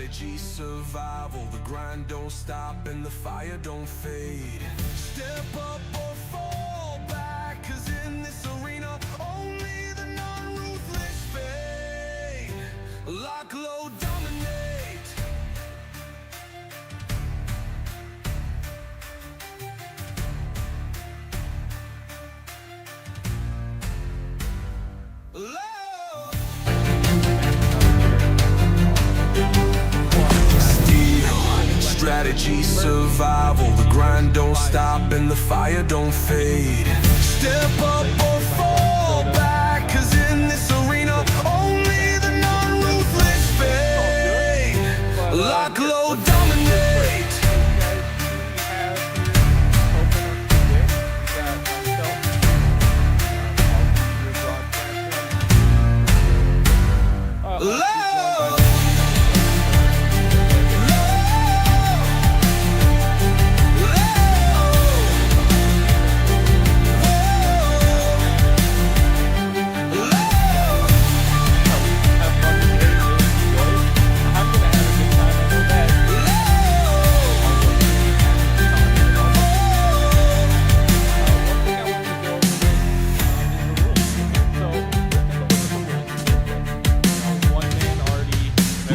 strategy, survival. The grind don't stop and the fire don't fade. Step up or fall back, 'cause in this arena only the non-ruthless fade. Lock, low, dominate. Strategy, survival. The grind don't stop and the fire don't fade. Step up or fall back, 'cause in this arena only the non-ruthless fade. Lock, low, dominate.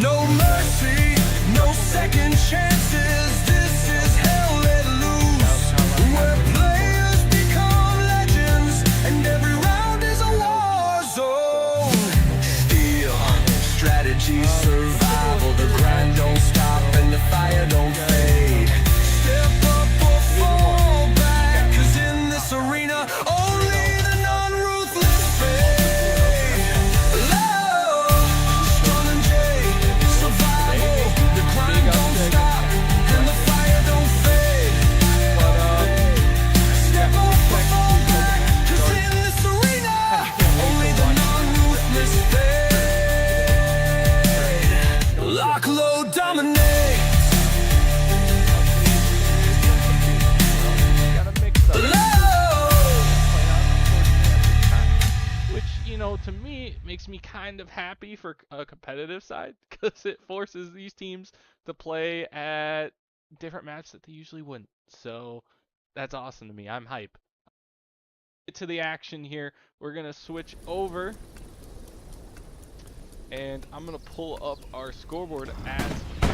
No mercy, no second chances. This is hell let loose, where players become legends and every round is a war zone. Steel, strategy, survival. The grind don't stop and the fire don't fade. Step up or fall back, 'cause in this arena only the non-ruthless fade. Love, Qonzer, survival. The grind don't stop and the fire don't fade. Step up or fall back, 'cause in this arena only the non-ruthless fade. Lock, low, dominate. Which, you know, to me makes me kind of happy for a competitive side, because it forces these teams to play at different maps that they usually wouldn't. So that's awesome to me. I'm hype. Get to the action here. We're gonna switch over, and I'm gonna pull up our scoreboard as we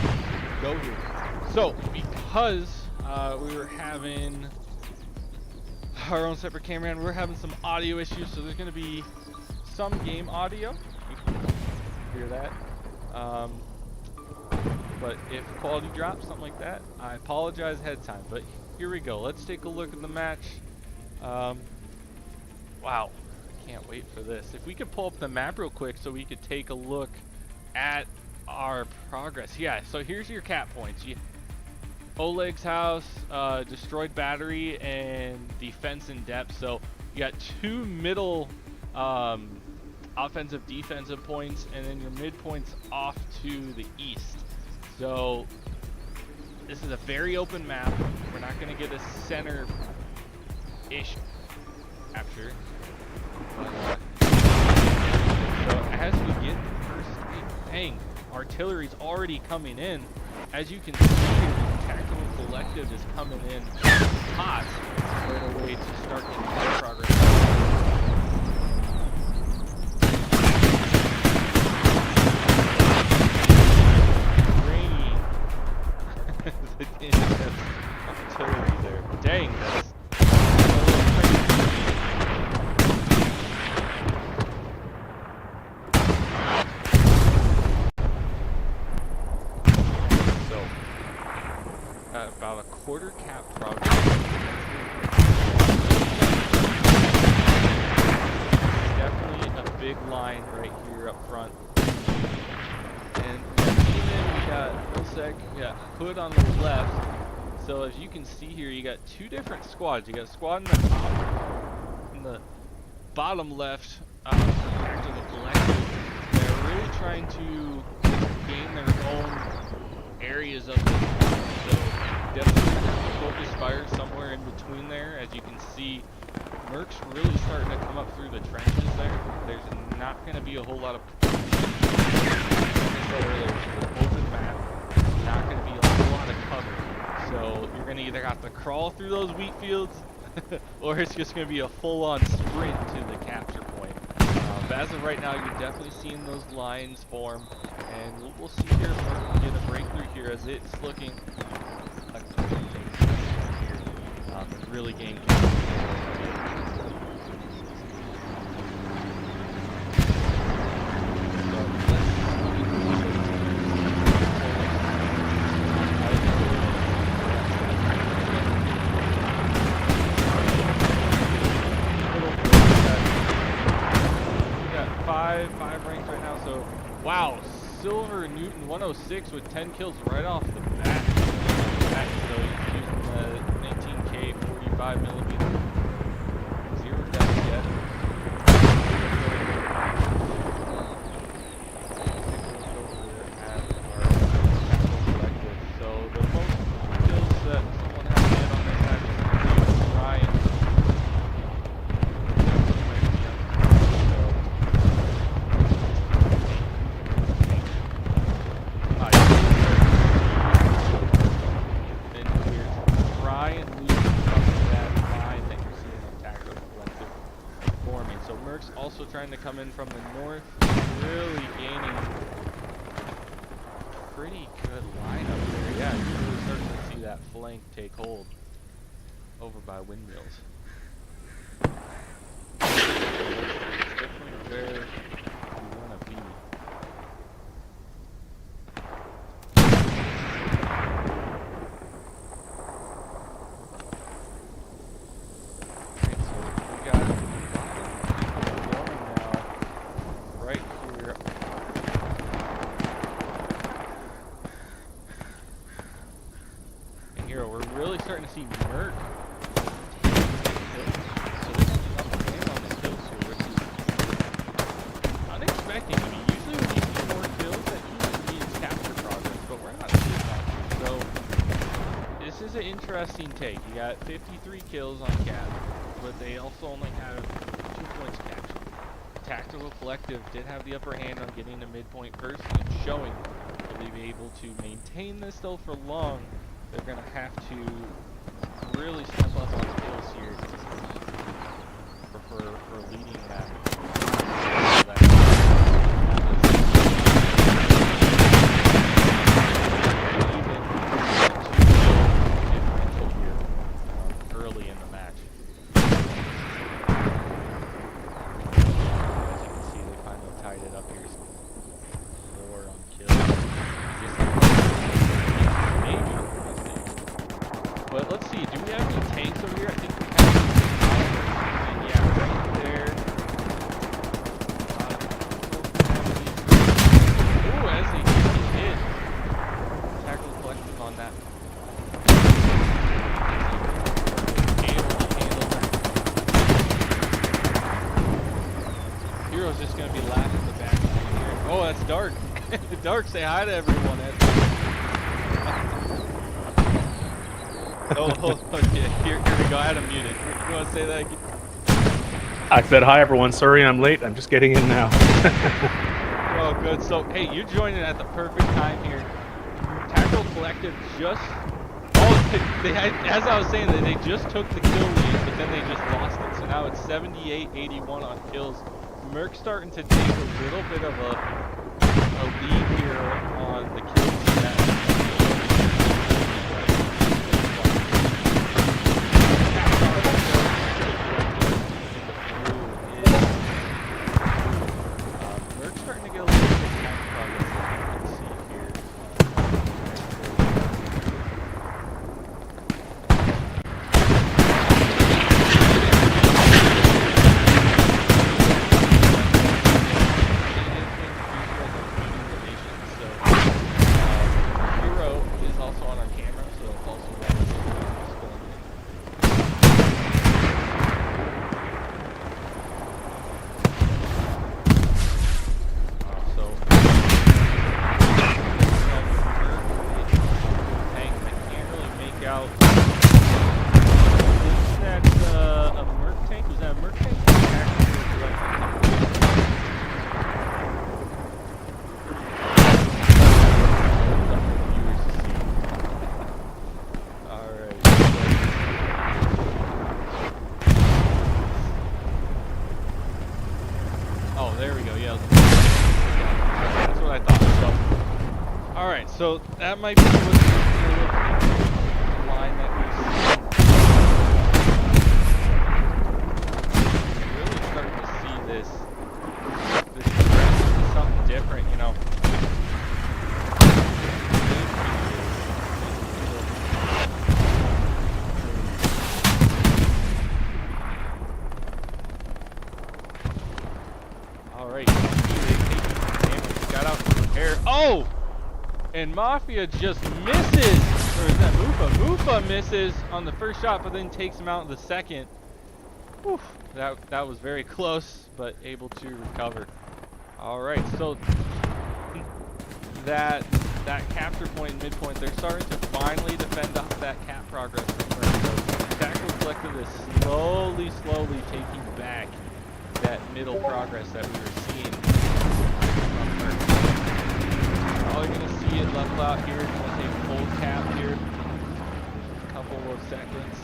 go here. So because we were having our own separate camera and we're having some audio issues, so there's going to be some game audio. You can hear that. But if quality drops, something like that, I apologize ahead of time. But here we go. Let's take a look at the match. Wow. I can't wait for this. If we could pull up the map real quick so we could take a look at our progress. Yeah, so here's your cap points. Oleg's house, destroyed battery, and defense in depth. So you got two middle offensive defensive points, and then your mid points off to the east. So this is a very open map. We're not going to get a center-ish capture. So as we get the first three, dang, artillery's already coming in. As you can see here, the tactical collective is coming in hot right away to start getting their progress. Rainy. The artillery there. Dang, that's about a quarter cap progress. Definitely a big line right here up front. And we got Milsec, we got Hood on the left. So as you can see here, you got two different squads. You got a squad in the top, in the bottom left, tactical collective. They're really trying to gain their own areas of the map. So definitely gonna have to focus fire somewhere in between there. As you can see, MERC's really starting to come up through the trenches there. There's not going to be a whole lot of open map. So you're gonna either have to crawl through those wheat fields, or it's just gonna be a full-on sprint to the capture point. But as of right now, you're definitely seeing those lines form, and we'll see here if we can get a breakthrough here, as it's looking like the here. Really gain control. Five ranks right now, so wow, Silver Newton 106 with 10 kills right off the bat. So he's using the 19K 45mm. Zero deaths yet. So the most kills that someone has had on this match is Ryan. So MERC's also trying to come in from the north, really gaining pretty good line up there. Yeah, you're really starting to see that flank take hold over by windmills. It's definitely where you want to be. We're really starting to see MERC. So this is up the game on the kills here, which is unexpected to me. Usually when you see more kills, that usually means capture progress, but we're not seeing that. So this is an interesting take. You got 53 kills on Cap, but they also only have 2 points captured. Tactical Collective did have the upper hand on getting to midpoint first and showing that they'll be able to maintain this though for long. They're going to have to really step up on kills here for leading that. Early in the match. As you can see, they finally tied it up here. 4 on kills. But let's see, do we have any tanks over here? I think we have. And yeah, right there. Ooh, as they did. Tackle collective on that. Hero's just going to be laughing in the back here. Oh, that's Dark. Dark, say hi to everyone. Here we go. I had him muted. You want to say that again? I said hi, everyone. Sorry I'm late. I'm just getting in now. Oh, good. So, hey, you're joining at the perfect time here. Tackle Collective just... Oh, they had, as I was saying, they just took the kill lead, but then they just lost it. So now it's 78-81 on kills. MERC starting to take a little bit of a lead here on the kills stat. So that might be what the line that we see. Really starting to see this progression, something different, you know. All right, got out to repair. Oh! And Mafia just misses, or is that Mufa? Mufa misses on the first shot, but then takes him out in the second. Whew, that was very close, but able to recover. All right, so that capture point and midpoint, they're starting to finally defend off that cap progress. Tactical Collective is slowly taking back that middle progress that we were seeing from MERC. All you're gonna see it level out here. It's gonna take full cap here, a couple of seconds.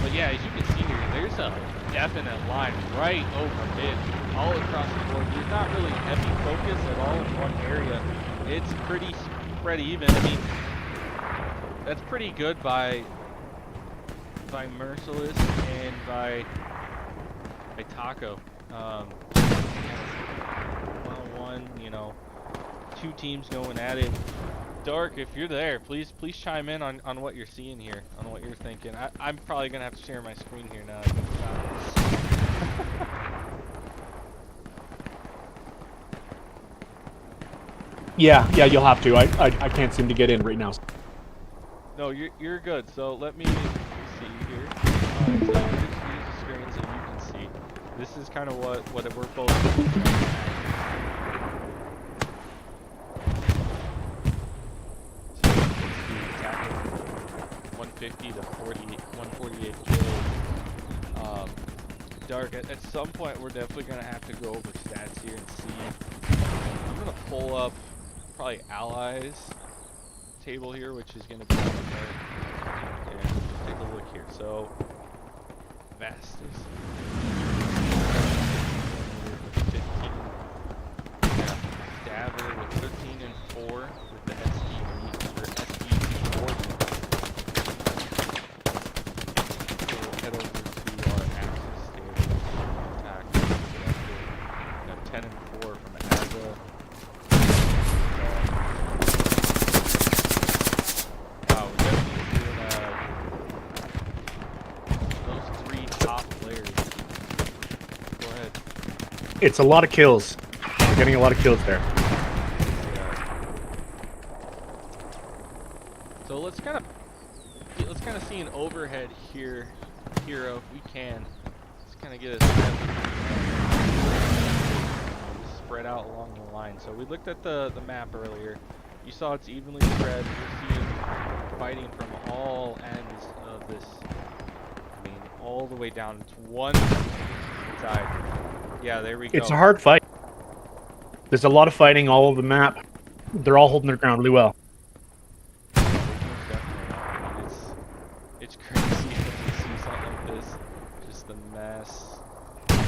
But yeah, as you can see here, there's a definite line right over mid, all across the board. There's not really heavy focus at all in one area. It's pretty spread even. I mean, that's pretty good by Merciless and by Taco. 1-on-1, you know, two teams going at it. Dark, if you're there, please chime in on what you're seeing here, on what you're thinking. I'm probably gonna have to share my screen here now. I think about it. Yeah, you'll have to. I can't seem to get in right now. No, you're good. So let me see here. So use the screen so you can see. This is kind of what we're both looking at. 150 to 148 kills. Dark, at some point we're definitely going to have to go over stats here and see. I'm going to pull up probably allies table here, which is going to be on the MERC. Okay, take a look here. So, Vast is 15. Yeah, Daver with 13 and 4 with the SE 40. Head over to our Axis table. Attack. We have 10 and 4 from Azza. Wow, we're definitely doing those three top players. Go ahead. It's a lot of kills. We're getting a lot of kills there. Yeah. So let's kind of see an overhead here, Hero, if we can. Let's kind of get a spread out along the line. So we looked at the map earlier. You saw it's evenly spread. We're seeing fighting from all ends of this. I mean, all the way down to one side. Yeah, there we go. It's a hard fight. There's a lot of fighting all over the map. They're all holding their ground really well. It's crazy to see something like this. Just the mass change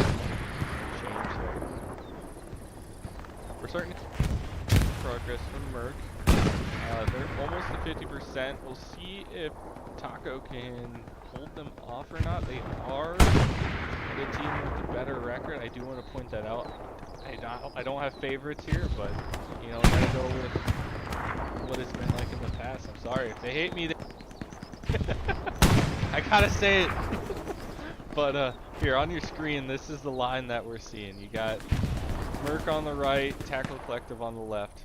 there. We're starting to see progress from MERC. They're almost at 50%. We'll see if Taco can hold them off or not. They are the team with the better record. I do want to point that out. I don't have favorites here, but you know, I gotta go with what it's been like in the past. I'm sorry if they hate me. I gotta say it. But here on your screen, this is the line that we're seeing. You got MERC on the right, Tactical Collective on the left.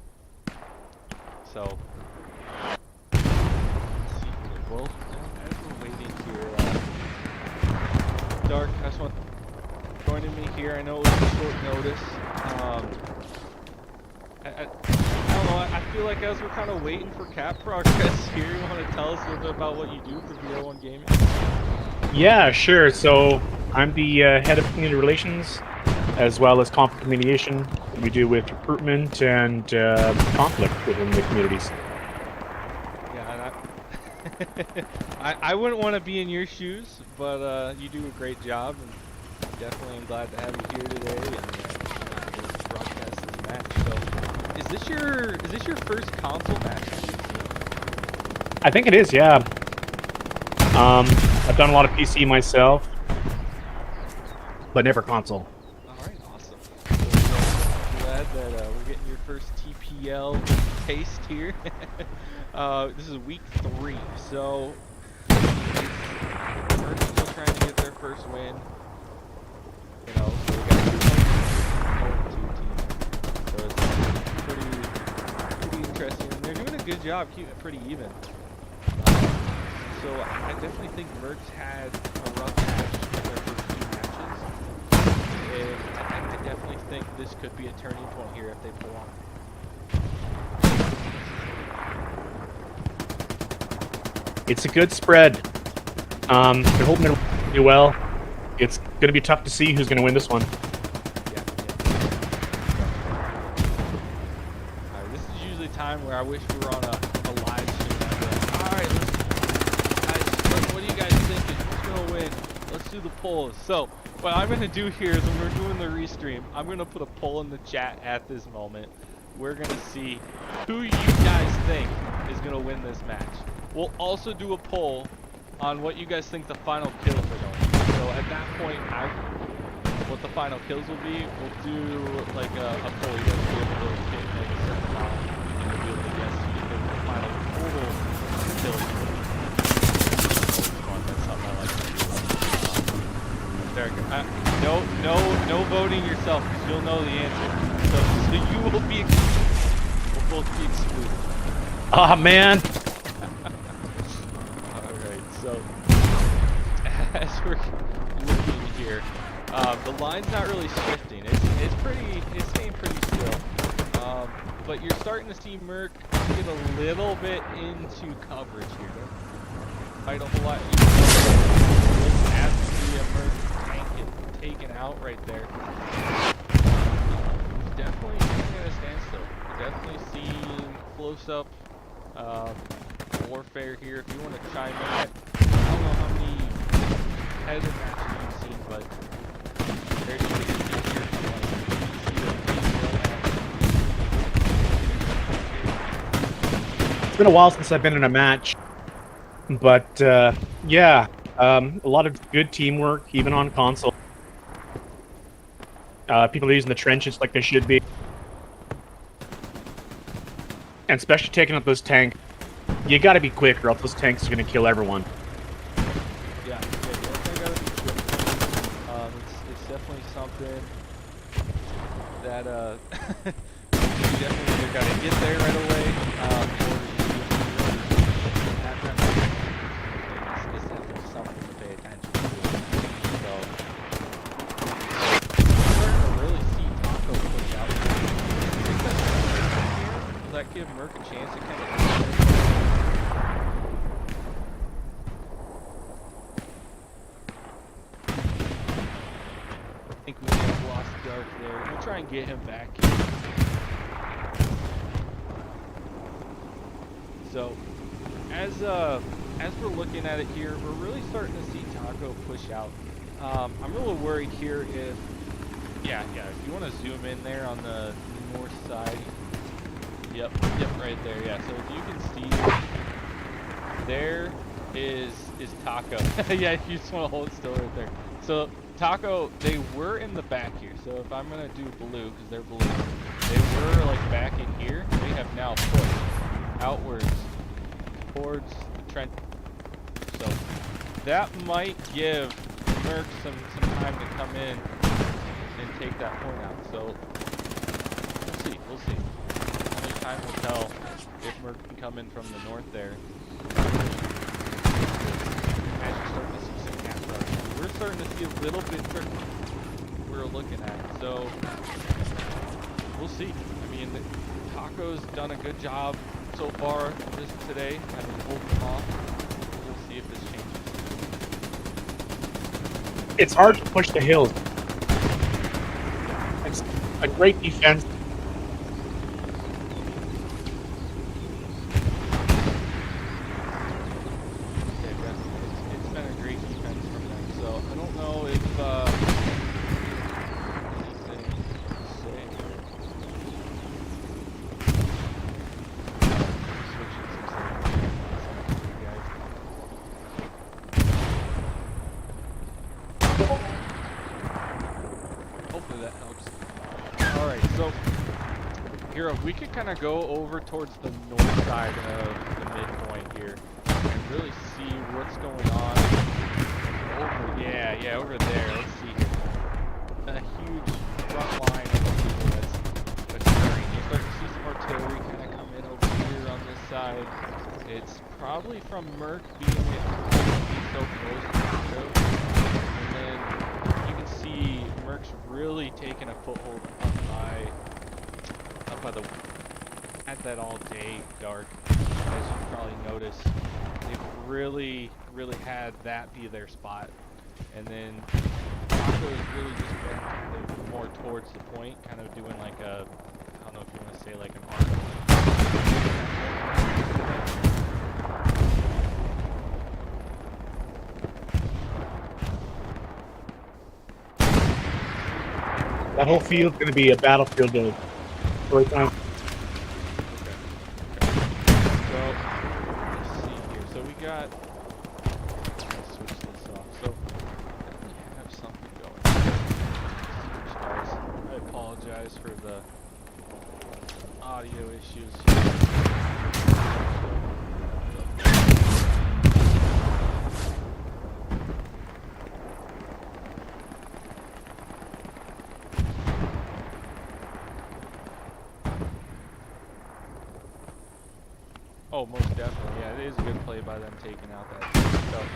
So, let's see here. Well, as we're waiting here, Dark, I just want joining me here. I know it was a short notice. I don't know. I feel like as we're kind of waiting for cap progress here, you want to tell us a little bit about what you do for VR1 Gaming? Yeah, sure. So I'm the head of community relations, as well as conflict mediation. We do with recruitment and conflict within the communities. Yeah, and I wouldn't want to be in your shoes, but you do a great job, and definitely am glad to have you here today and broadcast this match. So, is this your first console match? I think it is, yeah. I've done a lot of PC myself, but never console. Alright, awesome. Well, glad that we're getting your first TPL taste here. This is week 3, so we're still trying to get their first win. You know, so we got 2 teams. So it's pretty interesting. And they're doing a good job keeping it pretty even. So I definitely think MERC's had a rough patch in their first 2 matches. And I definitely think this could be a turning point here if they pull on. It's a good spread. They're holding it really well. It's going to be tough to see who's going to win this one. Yeah. Alright, this is usually time where I wish we were on a live stream. Alright, guys, what do you guys think? Who's going to win? Let's do the polls. So, what I'm going to do here is when we're doing the restream, I'm going to put a poll in the chat at this moment. We're going to see who you guys think is going to win this match. We'll also do a poll on what you guys think the final kills are going to be. So at that point, what the final kills will be, we'll do like a poll. You guys will be able to get like a certain amount, and you'll be able to guess who you think the final total kills will be. That's something I like to do. Derek, no voting yourself, because you'll know the answer. So you will be excluded. We'll both be excluded. Ah, man. So, as we're looking here, the line's not really shifting. It's staying pretty still. But you're starting to see MERC get a little bit into coverage here. Fight a whole lot. As the MERC tank get taken out right there. Definitely at a standstill. We're definitely seeing close-up warfare here. If you want to chime in, I don't know how many competitive matches you've seen, but there's a big here from It's been a while since I've been in a match, but yeah, a lot of good teamwork, even on console. People are using the trenches like they should be, and especially taking out those tanks. You gotta be quick, or else those tanks are gonna kill everyone. Yeah, definitely gotta be quick. It's definitely something that you definitely either gotta get there right away, or it's definitely something to pay attention to. So, I'm starting to really see Taco push out. Does that give MERC a chance to kind of? I think we have lost Dark there. We'll try and get him back here. So, as we're looking at it here, we're really starting to see Taco push out. I'm a little worried here if, yeah, if you want to zoom in there on the north side. Yep, right there. Yeah. So if you can see, there is Taco. Yeah, if you just want to hold still right there. So Taco, they were in the back here. So if I'm gonna do blue, because they're blue, they were like back in here. They have now pushed outwards towards the trench. So that might give MERC some time to come in and take that point out. So we'll see. Only time will tell if MERC can come in from the north there. As you're starting to see some cat rush. We're starting to see a little bit we're looking at. So we'll see. I mean, Taco's done a good job so far today. I mean, holding them off. We'll see if this changes. It's hard to push the hills. It's a great defense. It's been a great defense from them. So I don't know if anything to say. Switching some settings. Here, we could kind of go over towards the north side of the midpoint here and really see what's going on over, yeah, over there. Let's see here. A huge front line that's occurring. You start to see some artillery kind of come in over here on this side. It's probably from MERC being so close to the coast. And then you can see MERC's really taking a foothold up by the had that all day dark, as you probably noticed. They've really had that be their spot. And then Taco is really just been kind of more towards the point, kind of doing like a, I don't know if you want to say like an arc. That whole field's going to be a battlefield day. Right time. So, let's see here. So we got, let's switch this off. So, we have something going. Guys, I apologize for the audio issues. Oh, most definitely. Yeah, it is a good play by them taking out that stuff.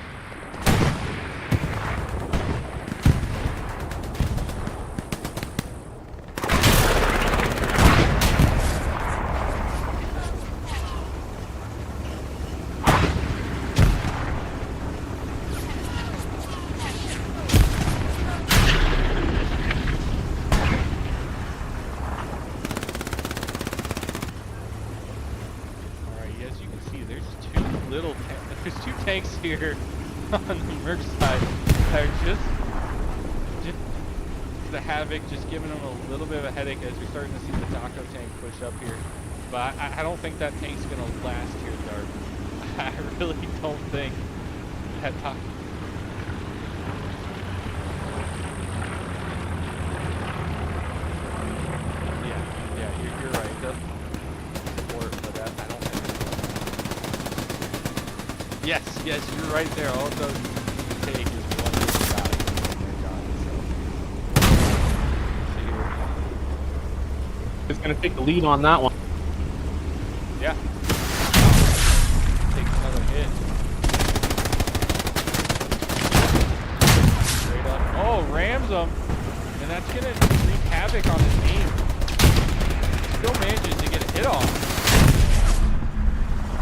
There's two tanks here on the MERC side that are just the havoc, just giving them a little bit of a headache as you're starting to see the Taco tank push up here. But I don't think that tank's gonna last here, Dark. I really don't think that Taco. Yeah, you're right. It doesn't support, but I don't think. Yes, you're right there. All it does take is one shot. It's going to take the lead on that one. Yeah. Takes another hit. Straight up. Oh, rams him. And that's going to wreak havoc on his aim. Still manages to get a hit off.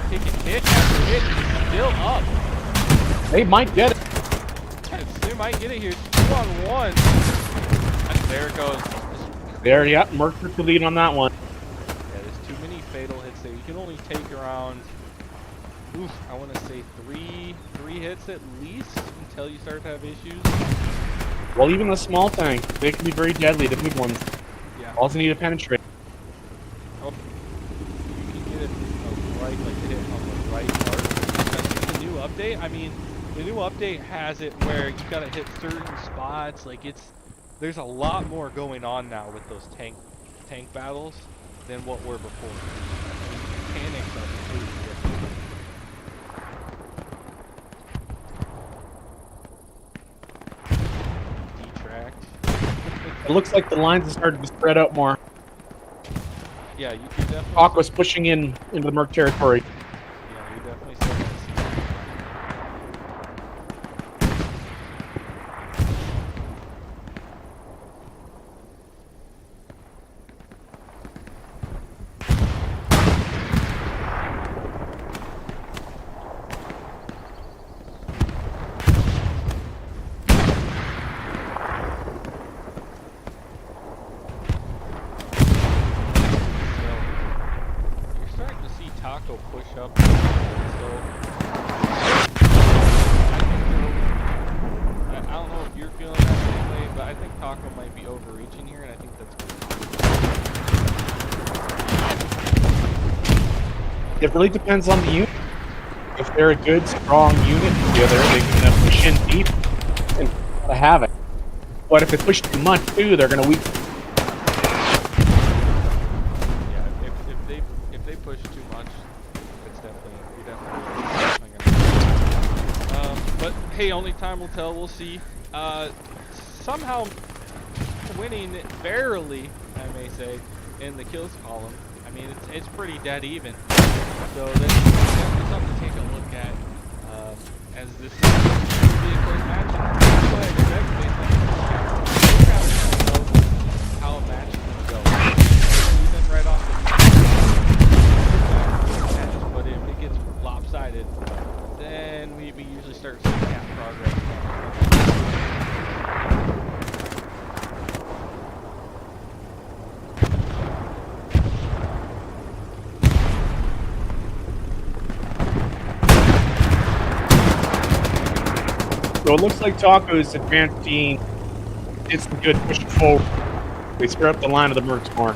Taking hit after hit, he's still up. They might get it. They might get it here. 2-on-1. And there it goes. There, yeah, MERC took the lead on that one. Yeah, there's too many fatal hits there. You can only take around, I want to say three hits at least until you start to have issues. Well, even the small tank, they can be very deadly, the big ones. Yeah. Also need to penetrate. Oh, you can get it right, like hit on the right part. Especially the new update. I mean, the new update has it where you gotta hit certain spots. Like there's a lot more going on now with those tank battles than what were before. I mean, mechanics are completely different. Detract. It looks like the lines have started to spread out more. Yeah, you can definitely. Aqua's pushing into the MERC territory. Yeah, you definitely starting to see that. Taco push up, so I don't know if you're feeling that same way, but I think Taco might be overreaching here, and I think that's good. It really depends on the unit. If they're a good, strong unit together, they can push in deep and have it. But if they push too much too, they're going to weaken. Yeah, hey, only time will tell. We'll see. Somehow winning barely, I may say, in the kills column. I mean, it's pretty dead even. So that's definitely something to take a look at as this is really a close match. Go ahead and bet based on how a match is going to go. Even right off the match, but if it gets lopsided, then we usually start seeing gap progress. So it looks like Taco's advancing. It's good pushing forward. They spread up the line of the mercs more.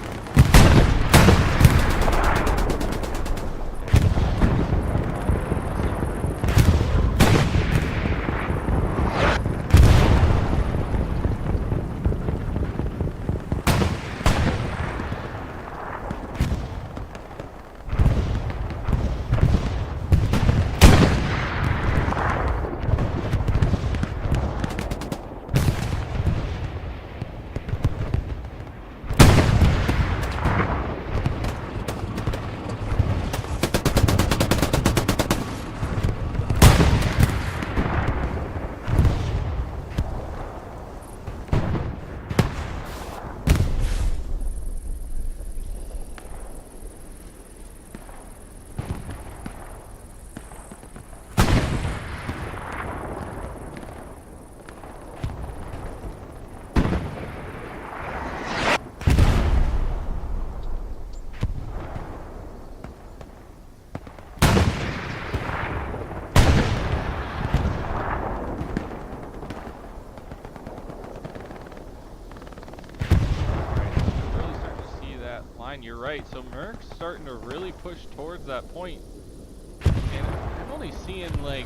You're right. So MERC's starting to really push towards that point, and I'm only seeing like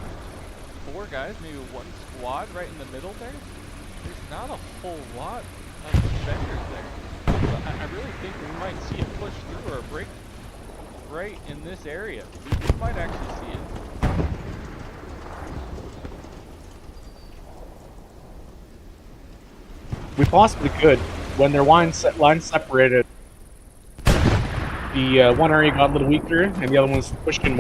4 guys, maybe 1 squad right in the middle there. There's not a whole lot of defenders there. So I really think we might see a push through or a break right in this area. We might actually see it. We possibly could. When their lines separated, the one area got a little weaker, and the other one was pushed in.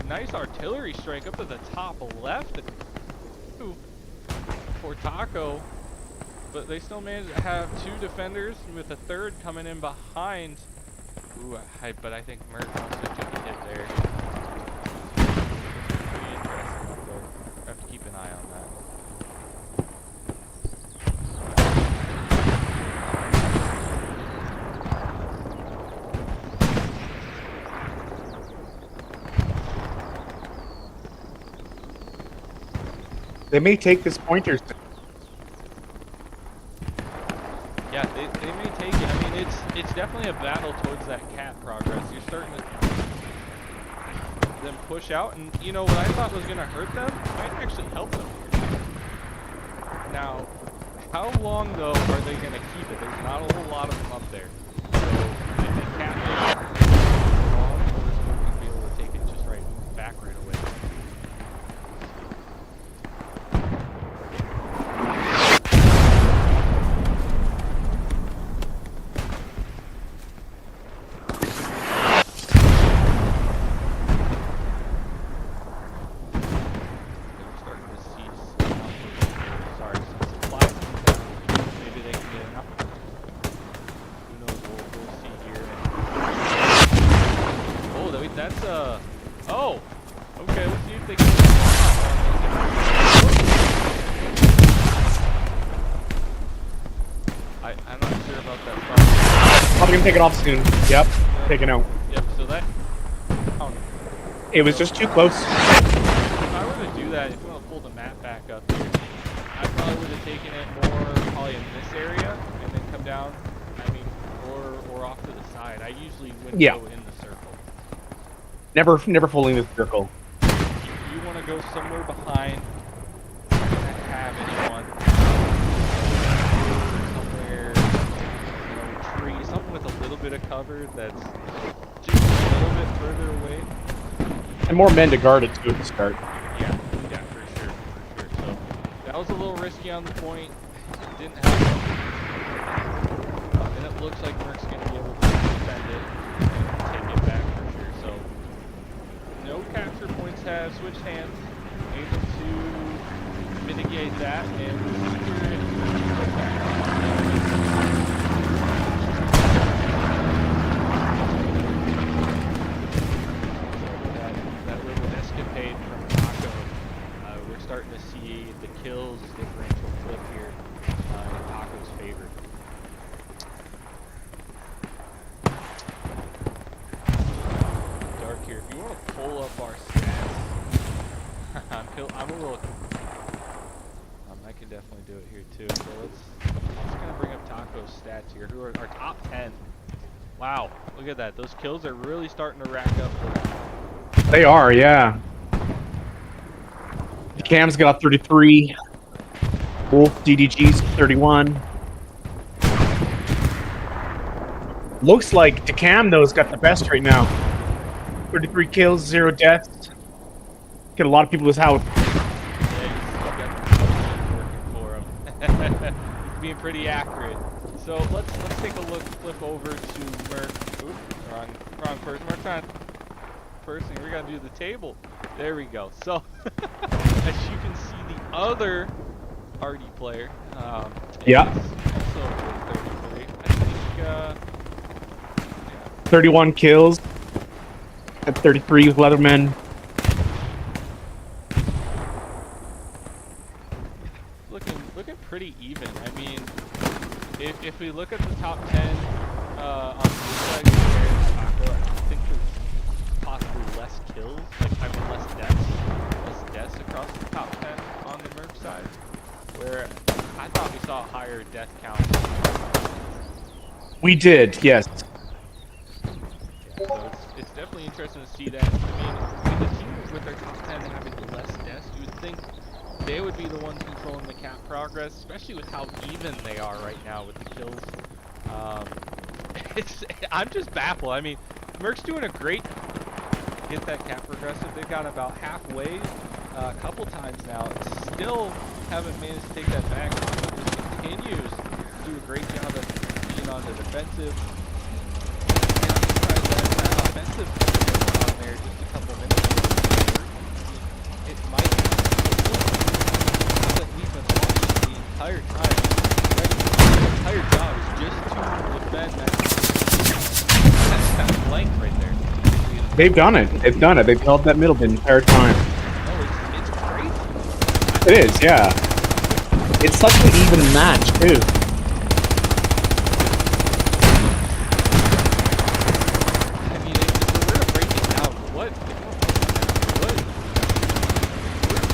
Nice artillery strike up to the top left for Taco, but they still managed to have 2 defenders with a 3rd coming in behind. Ooh, but I think MERC also took a hit there. Pretty interesting, so have to keep an eye on that. They may take this pointer. Yeah, they may take it. I mean, it's definitely a battle towards that cat progress. You're starting to them push out, and you know what I thought was going to hurt them might actually help them. Now, how long though are they going to keep it? There's not a whole lot of them up there, so if the cat long, we're going to be able to take it just right back right away. Oh, okay. I'm not sure about that front. Probably gonna take it off soon. Yep, taken out. Yep, so that... Oh, It was just too close. if I were to do that, if you want to pull the map back up here, I probably would have taken it more probably in this area and then come down, I mean, or off to the side. I usually wouldn't Yeah. go in the circle. Never fully in the circle. You want to go somewhere behind, not have anyone, somewhere, tree, something with a little bit of cover that's just a little bit further away. And more men to guard it too at the start. Yeah, for sure. So that was a little risky on the point. Didn't help. And it looks like Merc's going to be able to defend it and take it back for sure. So no capture points have switched hands. Able to mitigate that and secure it. That little escapade from Taco, we're starting to see the kills differential flip here in Taco's favor. Dark here. If you want to pull up our stats, I'm a little. I can definitely do it here too. So let's kind of bring up Taco's stats here. Who are our top 10? Wow, look at that. Those kills are really starting to rack up for him. They are, yeah. Cam's got 33. Wolf DDG's 31. Looks like Decam though has got the best right now. 33 kills, 0 deaths. Get a lot of people to his house. Yeah, he's got the working for him. He's being pretty accurate. So let's take a look, flip over to Merc. Oops, wrong person. Merc's on first thing. We gotta do the table. There we go. So as you can see, the other Artie player. Yeah. Is also 33. I think. Yeah. 31 kills. At 33 with Leatherman. Looking pretty even. I mean, if we look at the top 10 on the side compared to Taco, I think there's possibly less kills. I mean, less deaths across the top 10 on the Merc side. Where I thought we saw a higher death count. We did, yes. Yeah, so it's definitely interesting to see that. I mean, with the teams with their top 10 having less deaths, you would think they would be the ones controlling the cap progress, especially with how even they are right now with the kills. I'm just baffled. I mean, Merc's doing a great get that cap progressive. They've got about halfway a couple times now. Still haven't managed to take that back. It just continues to do a great job of being on the defensive. And I'm surprised that offensive on there just a couple minutes ago. It might that we've been watching the entire time. The entire job is just to defend that blank right there. They've done it. They've done it. They've held that middle the entire time. No, it's great. It is, yeah. It's such an even match, too. I mean, if we were to break it down, where do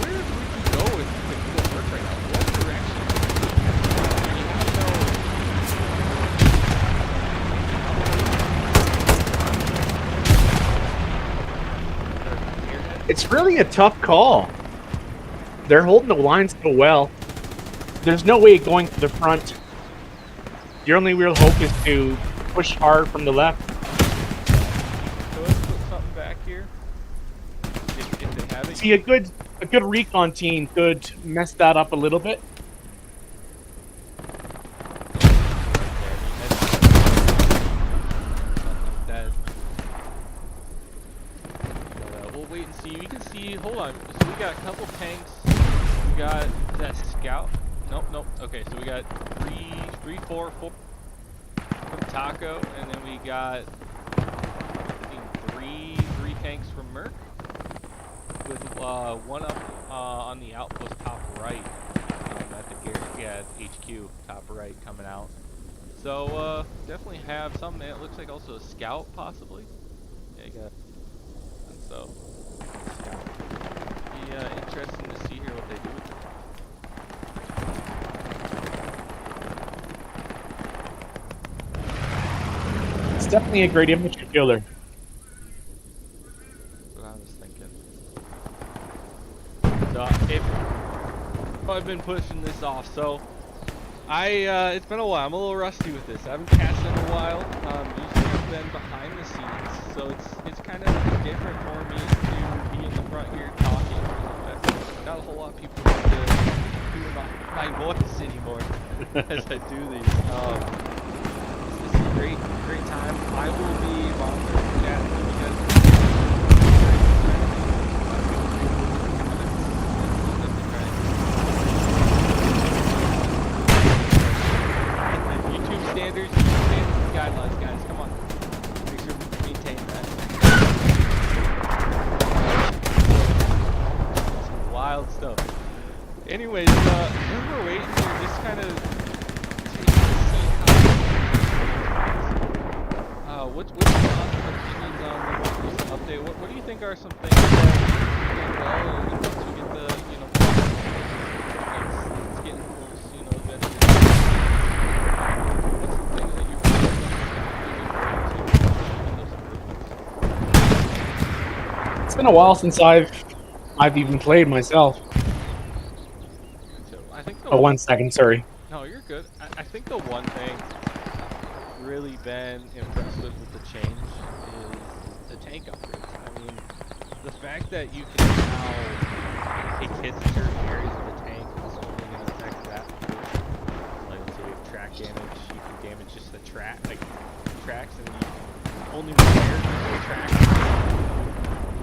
we go with the work right now? What direction? You have no... It's really a tough call. They're holding the line so well. There's no way going to the front. Your only real hope is to push hard from the left. So let's put something back here. If they have it. See, a good recon team could mess that up a little bit. We'll wait and see. We can see. Hold on. So we got a couple tanks. We got that scout. Nope. Okay, so we got four from Taco, and then we got I think three tanks from Merc, with one up on the outpost top right at the HQ top right coming out. So definitely have something. It looks like also a scout possibly. Yeah, you got. And so scout. Be interesting to see here what they do with it. It's definitely a great infantry fielder. That's what I was thinking. So I've been pushing this off. So it's been a while. I'm a little rusty with this. I haven't cast in a while. Usually I've been behind the scenes, so it's kind of different for me to be in the front here talking. Not a whole lot of people get to hear my voice anymore as I do these. This is a great time. I will be monitoring chat because. Standards and guidelines, guys. Come on. Make sure we maintain that. Some wild stuff. Anyways, when we're waiting here, just kind of taking to see how. What's your opinions on the most recent update? What do you think are some things that are going well, and once we get the, it's getting close, eventually. It's been a while since I've even played myself. So I think Oh, 1 second, sorry. No, you're good. I think the one thing I've really been impressed with the change is the tank upgrades. I mean, the fact that you can now take hits in certain areas of the tank is only going to affect that. Like, let's say you have track damage, you can damage just the tracks, and you only repair the tracks.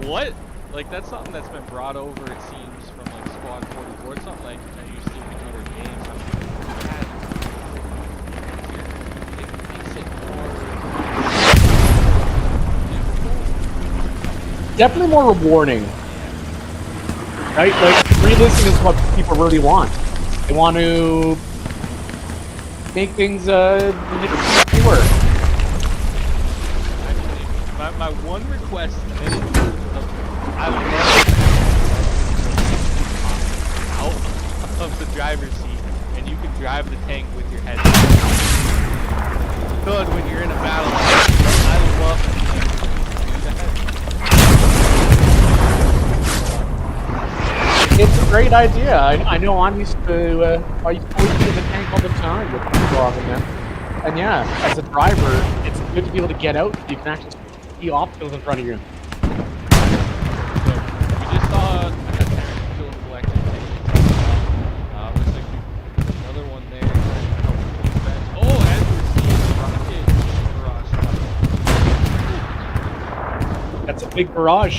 What? Like, that's something that's been brought over, it seems, from like Squad 44. It's something like I used to see in other games. It makes it more Definitely more rewarding. Right? Like, realistic is what people really want. They want to make things fewer. My one request is I would love out of the driver's seat and you can drive the tank with your head down. Good when you're in a battle. I love that. It's a great idea. I know I used to always be in the tank all the time with Frog and them. And yeah, as a driver, it's good to be able to get out. You can actually see obstacles in front of you. We just saw a tactical collection tank. Looks like another one there. Oh, and we're seeing the rocket barrage. That's a big barrage.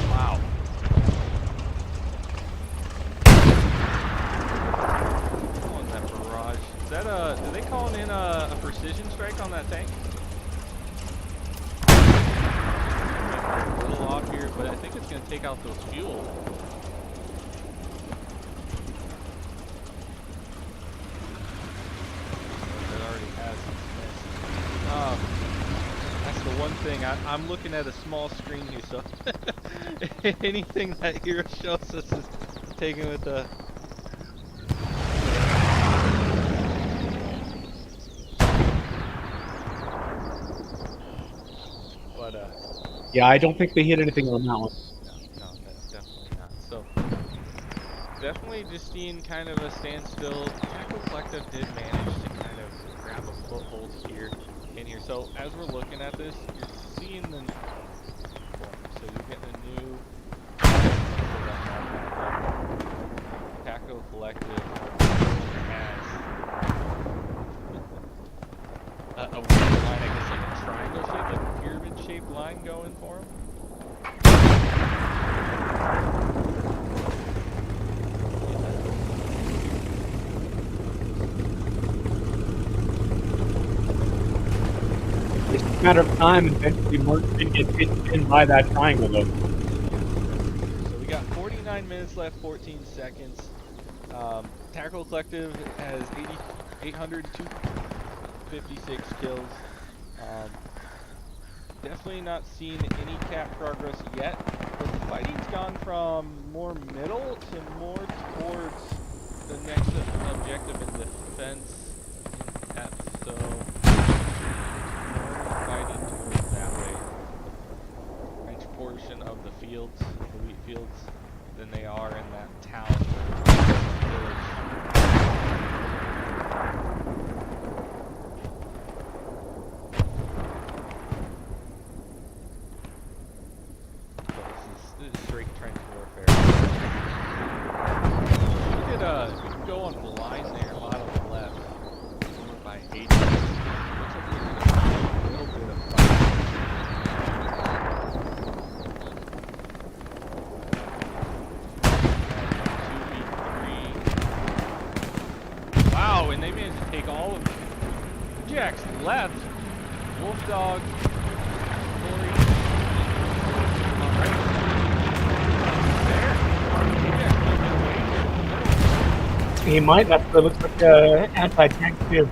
Wow. Calling that barrage. Is that are they calling in a precision strike on that tank? A little off here, but I think it's going to take out those fuel. It already has some. That's the one thing. I'm looking at a small screen here, so anything that Hero shows us is taken with the. But Yeah, I don't think they hit anything on that one. no, definitely not. So definitely just seeing kind of a standstill. Tackle Collective did manage to kind of grab a foothold here in here. So as we're looking at this, you're seeing the. So you're getting a new Taco Collective has a weird line, I guess, like a triangle shape, like a pyramid shaped line going for him. It's just a matter of time, and eventually more can get pinned by that triangle, though. So we got 49 29 minutes left, 14 seconds. Tactical Collective has 856 kills. Definitely not seen any cap progress yet. But the fighting's gone from more middle to more towards the next objective in defense in F. So more fighting towards that way. Next portion of the fields, the wheat fields, than they are in that town or village. This is straight trench warfare. We could go on the line there, bottom left, over by 80. Looks like we're gonna see a little bit of fight. Wow, and they managed to take all of them. Jack's left. Wolf Dog. Corey. Alright. There. Jack might get away here. He might. That looks like anti-tank too.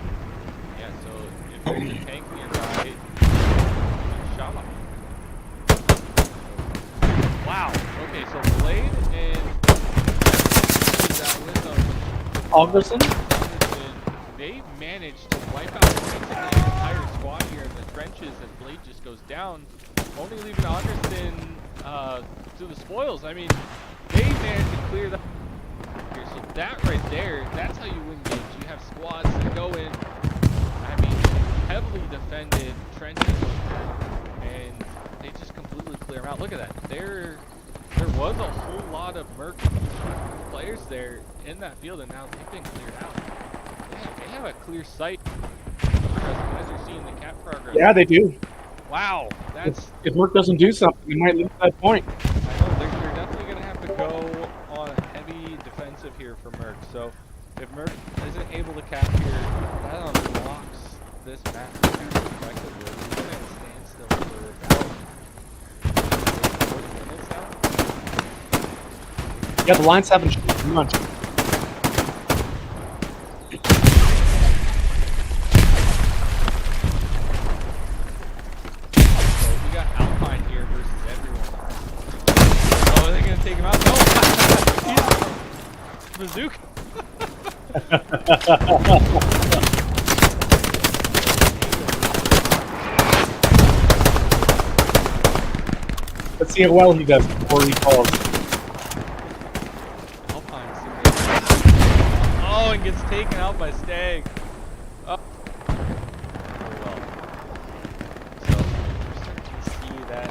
Yeah, so if there's a tank nearby, shot him. Wow. Okay, so Blade and that with them. Alderson? They managed to wipe out basically an entire squad here in the trenches, and Blade just goes down, only leaving Anderson to the spoils. I mean, they managed to clear the here, so that right there, that's how you win games. You have squads that go in, I mean, heavily defended trenches, and they just completely clear them out. Look at that. There was a whole lot of MERC players there in that field, and now they've been cleared out. They have a clear sight as you're seeing the cap progress. Yeah, they do. Wow, that's... If work doesn't do something, we might lose that point. I know, they're definitely going to have to go on a heavy defensive here for MERC. So if MERC isn't able to cap here, that unlocks this map effectively. We're going to stand still for about 40 minutes now. Yeah, the lines haven't changed much. Take him out. No! Bazooka! Let's see how well he does before he falls. Alpine. Oh, and gets taken out by Stag. Oh. Well. So, we're starting to see that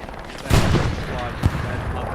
squad, that up.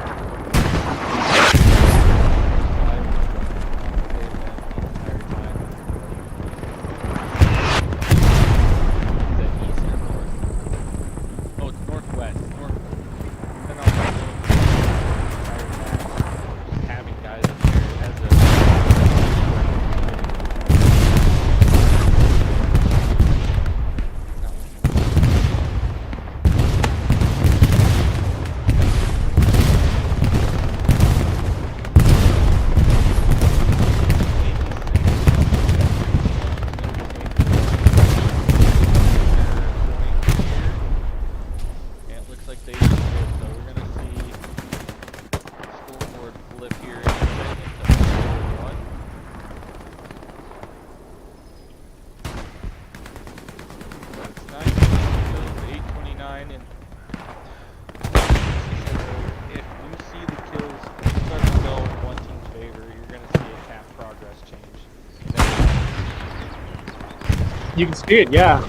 You can see it, yeah.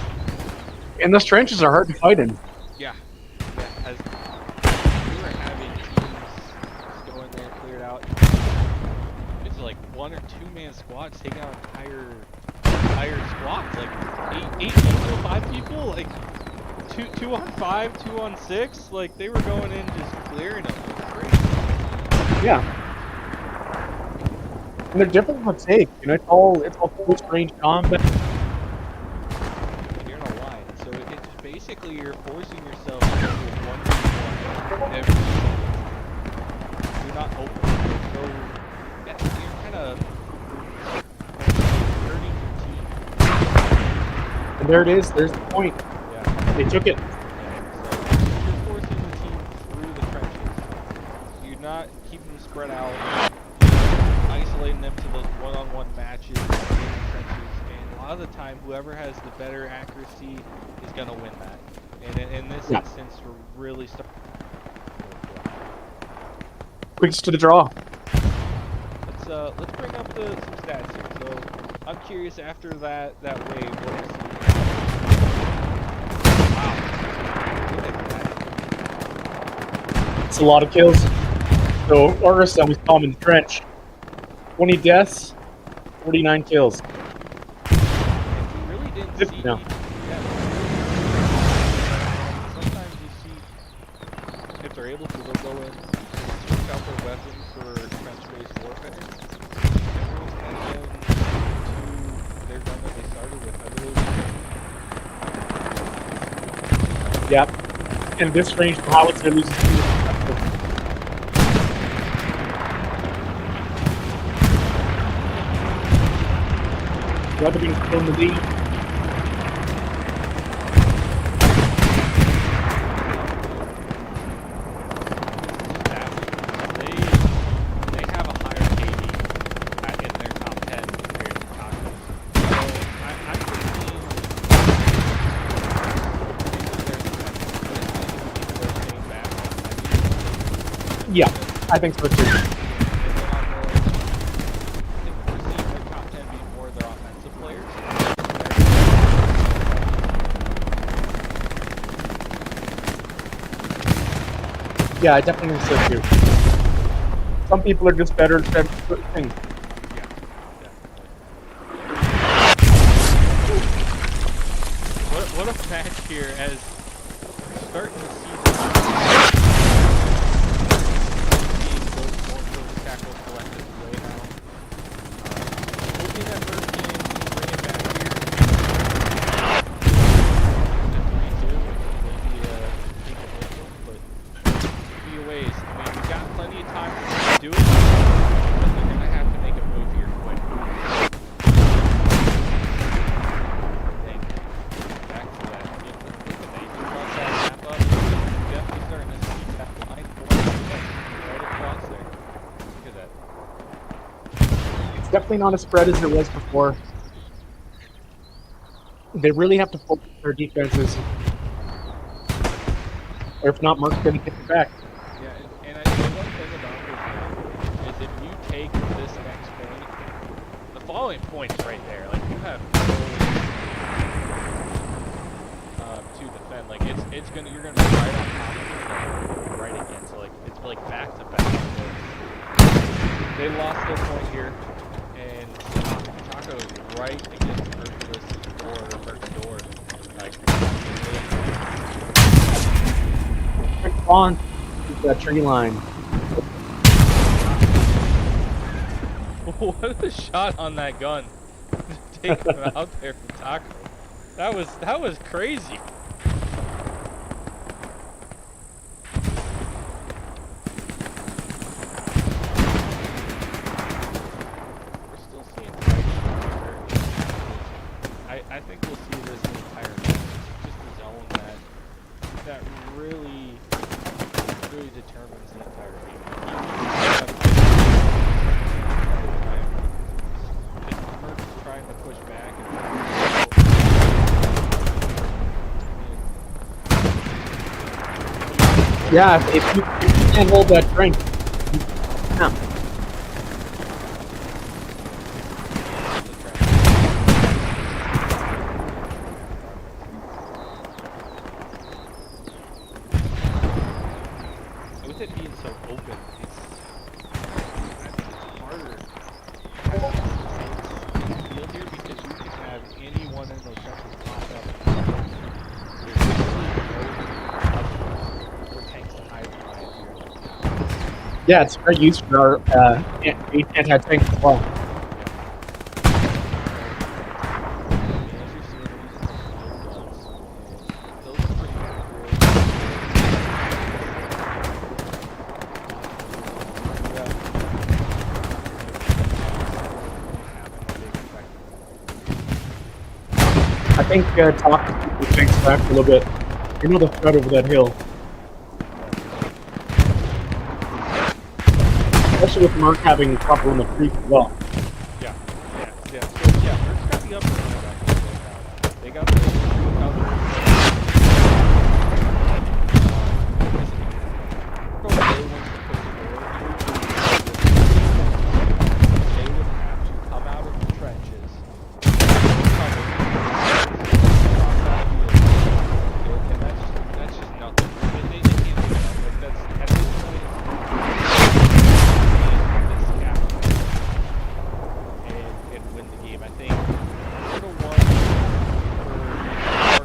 And those trenches are hard to fight in. Yeah. As we were having teams go in there, cleared out. It's like 1 or 2 man squads taking out entire squads. Like 8 people, 5 people, like 2 on 5, 2 on 6. Like they were going in just clearing them. It was crazy. Yeah. And they're difficult to take. You know, it's all close range combat. Basically, you're forcing yourself to go 1v1 every. You're not open. Go of 30 And there it is. There's the point. Yeah. They took it. So you're forcing the team through the trenches. You're not keeping them spread out, isolating them to those one-on-one matches in the trenches. And a lot of the time, whoever has the better accuracy is going to win that. And in this instance, we're really starting. Quickest to the draw. Let's bring up some stats here. So I'm curious after that wave, what we're seeing. Wow. Look at that. It's a lot of kills. So Orisa, we saw him in the trench. 20 deaths, 49 kills. And we really didn't see. 50 now. Yeah. Sometimes you see if they're able to, they'll go in, switch out their weapons for trench-based warfare, and then to their gun that they started with. I really. Yep. And this range, the howitzer loses 2. The other being still in the lead. They have a higher KD in their top 10 compared to Tacos. So I'm thinking they're staying back. Yeah, I think so too. I think we're seeing their top 10 be more their offensive players. Yeah, I definitely think so too. Some people are just better at certain things. What a match here as we're starting to see being built more for the Tackle Collective way now. Hoping that MERC can bring it back here. Definitely do, which may be a big potential, but either ways, I mean, we've got plenty of time to do it, but they're going to have to make a move here quick. Back to that. Look at that. You can cross that map up. Definitely starting to see that line right across there. Look at that. It's definitely not as spread as it was before. They really have to focus their defenses. Or if not, Merc's going to get it back. Yeah, and I think one thing about this is if you take this next point, the following point's right there. Like, you have no to defend. Like, it's gonna, you're gonna be right on top of it, right again. So like, it's like back to back. So they lost their point here, and Taco is right against Merciless door. Like, Quick on that tree line. what a shot on that gun to take him out there from Taco. That was crazy. We're still seeing fighting here. I think we'll see this the entire match. It's just a zone that really determines the entire game. Merc's trying to push back and Yeah, if you can't hold that strength, yeah. with it being so open, it's harder to field here because you can have anyone in those trenches pop up. There's really no for tanks to hide behind here. Yeah, it's great use for our anti-tank as well. I think talk to people things back a little bit. You know the threat over that hill. Especially with Merc having cover in the creek as well. Yeah. So yeah, Merc's got the upper hand actually right now. They got the cover. Probably they want to push forward. They would have to come out of the trenches. And that's just nothing. They can't do that. Like that's at this point this gap and win the game. I think 4-1 for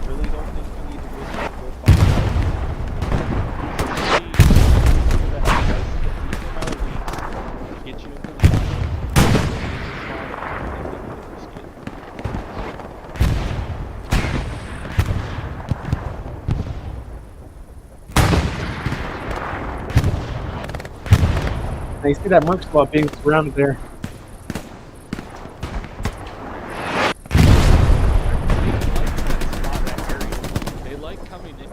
really don't think we need to risk it. Go 5. Get you into the final. Now you see that Merc spot being surrounded there. They like coming in.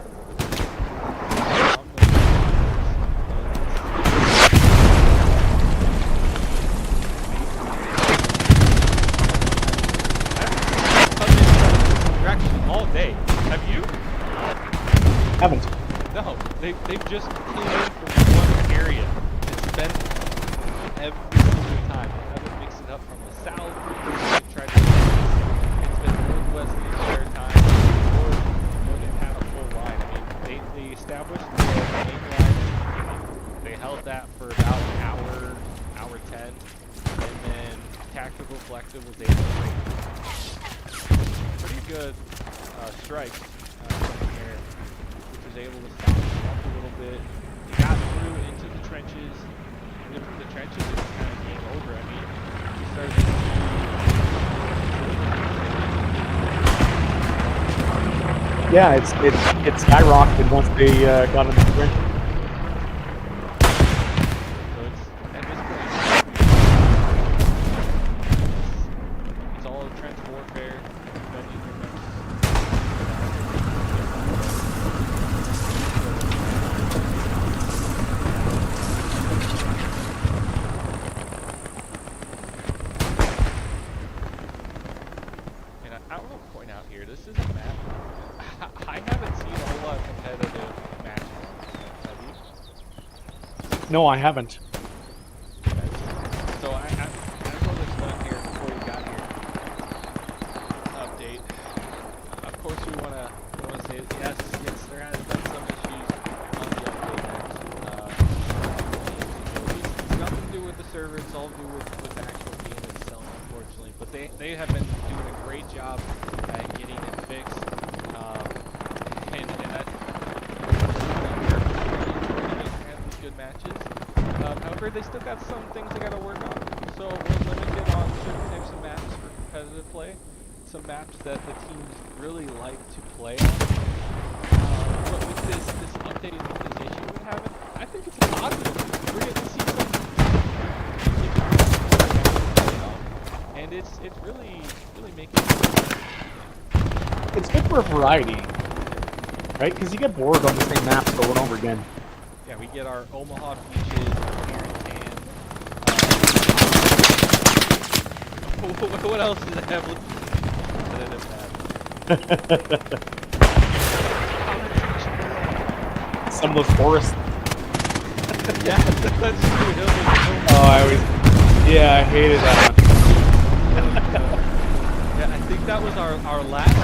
Direction all day. Have you? Haven't. No. They've just came in from one area and spent every single time. They haven't mixed it up from the south. They've tried to it's been northwest the entire time. Or they've had a full line. I mean, they established the main line. They held that for about an hour 10, and then Tactical Collective was able to make pretty good strikes from here, which was able to stop them up a little bit. They got through into the trenches. The trenches is kind of game over. I mean, we started to Yeah, it skyrocketed once they got in the trench. so it's at this point it's all trench warfare. Defending your next. And I want to point out here, this is a map. I haven't seen a whole lot of competitive matches. Have you? No, I haven't. So I saw this one here before we got here. Update. Of course, we want to say yes. There has been some issues on the update. It's nothing to do with the server. It's all to do with the actual game itself, unfortunately. But they have been doing a great job at getting it fixed. And that have these good matches. However, they still got some things they got to work on. So we're limited on certain types of maps for competitive play. Some maps that the teams really like to play on. But with this update and this issue we're having, I think it's a positive. We're getting to see some, and it's really making. It's good for a variety, right? Because you get bored on the same maps over and over again. Yeah, we get our Omaha beaches, Carrington. What else does it have? Some of those forests. Yeah, that's true. Oh, I hated that one. Yeah, I think that was our last.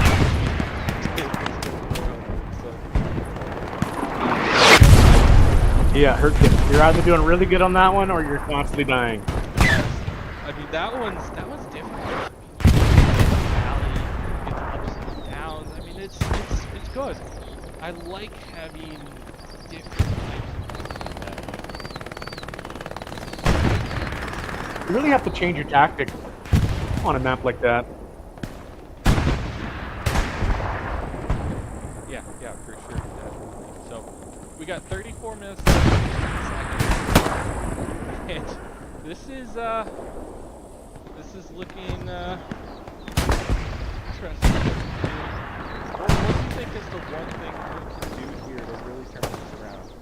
Yeah, hurt you. You're either doing really good on that one or you're constantly dying. I mean, that one's different. Valley, it's ups and downs. I mean, it's good. I like having different types of that. You really have to change your tactic on a map like that. Yeah, for sure. Definitely. So, we got 34 minutes left. And this is looking interesting is, what do you think is the one thing we can do here to really turn this around?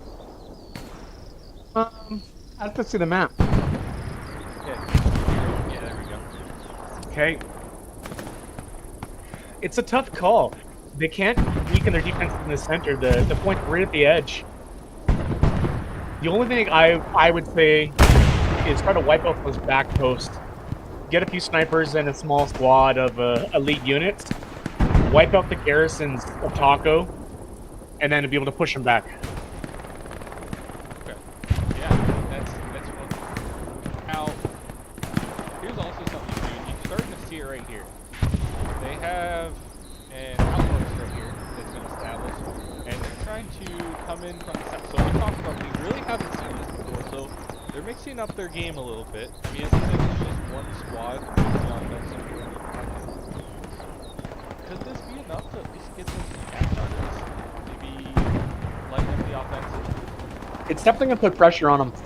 I have to see the map. Yeah, there we go. Okay. It's a tough call. They can't weaken their defense in the center. The point right at the edge. The only thing I would say is try to wipe out those back posts. Get a few snipers and a small squad of elite units. Wipe out the garrisons of Taco, and then be able to push them back. Okay. Yeah, that's one. Now, here's also something new. You're starting to see it right here. They have an outpost right here that's been established, and they're trying to come in from the south. So we talked about, we really haven't seen this before, so they're mixing up their game a little bit. I mean, it's just one squad on that support. Could this be enough to at least get those attack targets? Maybe lighten up the offensive? It's definitely going to put pressure on them. Be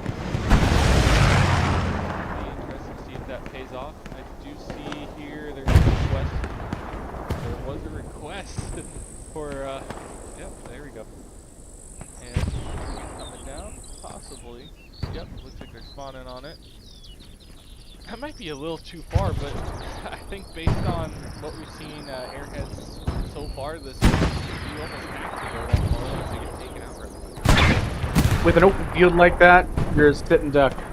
interesting to see if that pays off. I do see here there's a request. There was a request for, yep, there we go. And coming down, possibly. Yep, looks like they're spawning on it. That might be a little too far, but I think based on what we've seen airheads so far this season, you almost have to go that far to get taken out right. With an open field like that, you're a sitting duck. Really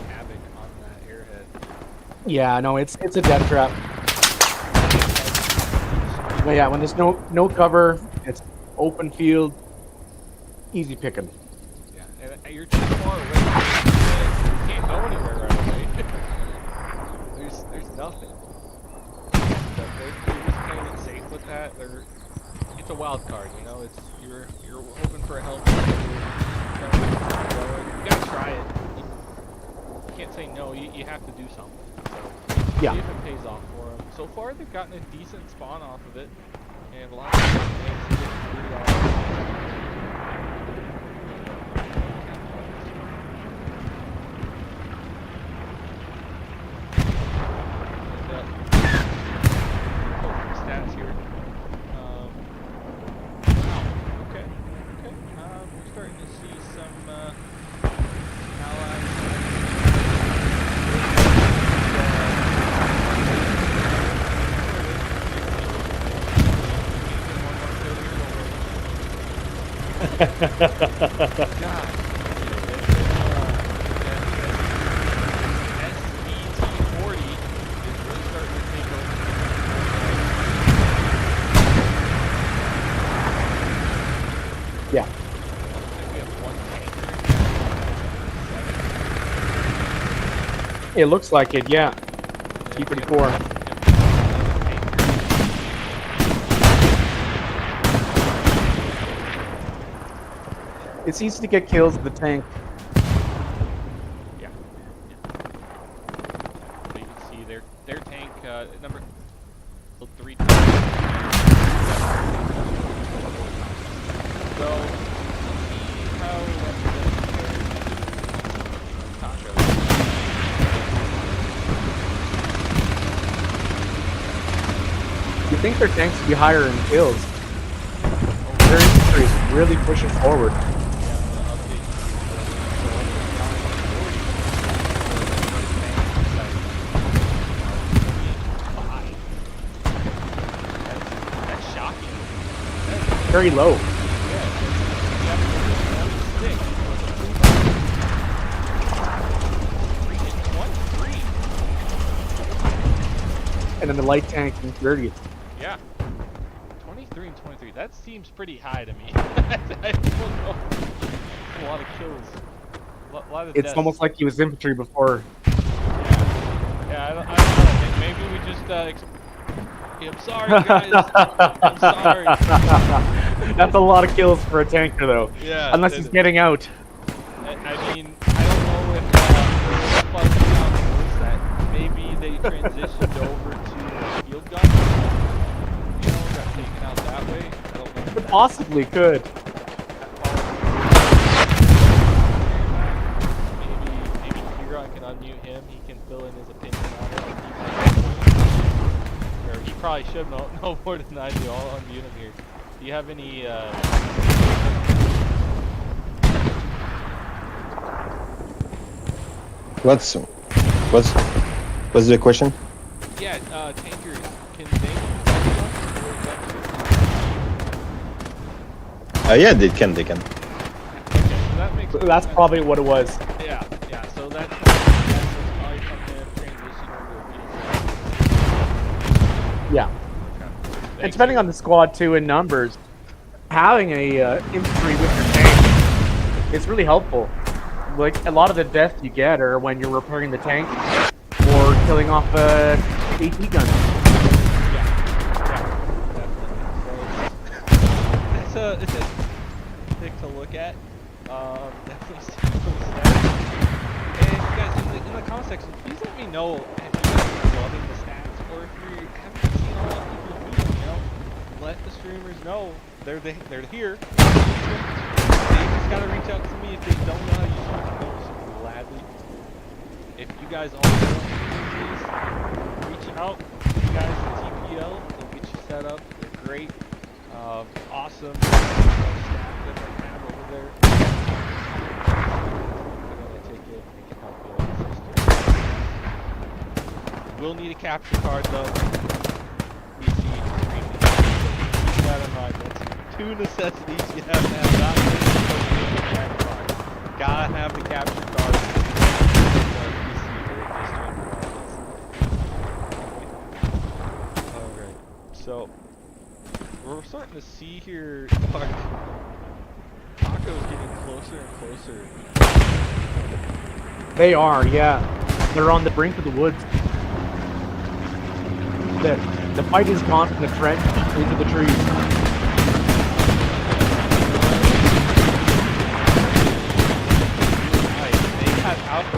havoc on that airhead. Yeah, no, it's a death trap. But yeah, when there's no cover, it's open field, easy picking. Yeah, and you're too far away. You can't go anywhere right away. there's nothing. But they're just playing it safe with that. It's a wild card, you know. It's you're hoping for a help. You gotta try it. You can't say no. You have to do something. So Yeah. see if it pays off for them. So far, they've gotten a decent spawn off of it, and a lot of things to get through. Stats here. Wow. Okay. We're starting to see some allies. God. SET40 is really starting to take over. Yeah. We have one tanker. It looks like it, yeah. T-34. It's easy to get kills with the tank. Yeah. So you can see their tank number 3. So see how You think their tanks would be higher in kills? Their infantry is really pushing forward. That's shocking. Very low. And then the light tank in 30th. Yeah. 23 and 23. That seems pretty high to me. I don't know. A lot of kills. A lot of It's deaths. almost like he was infantry before. Yeah, I don't know. Maybe we just I'm sorry, guys. I'm sorry. That's a lot of kills for a tanker, though. Yeah. Unless he's getting out. I mean, I don't know if was that maybe they transitioned over to field gun. You know, got taken out that way. I don't know. It possibly could. fill in his opinion on it. Or he probably should know more than I do. I'll unmute him here. Do you have any? What's the question? Yeah, tankers. Can they? Yeah, they can. Okay, so that makes. That's sense. probably what it was. Yeah. So that's probably something to transition over to. Yeah. And depending on the squad too in numbers, having a infantry with your tank is really helpful. Like a lot of the deaths you get are when you're repairing the tank or killing off a AT gun. It's a thing to look at. Definitely see those stats. And you guys in the comment section, please let me know if you guys are loving the stats or if you haven't seen all that people do. You know, let the streamers know they're here. They just gotta reach out to me if they don't know how to use it. Gladly. If you guys all know, please reach out. You guys at TPL, they'll get you set up. They're great. Awesome staff that they have over there. They're gonna take it and can help you assist you. We'll need a capture card though. PC extremely. Keep that in mind. That's two necessities you have to have. Not just the capture card. Gotta have the capture card. Alright, so we're starting to see here, like, Taco's getting closer and closer. They are, yeah. They're on the brink of the woods. The fight is gone from the trench into the trees. Right, they got out of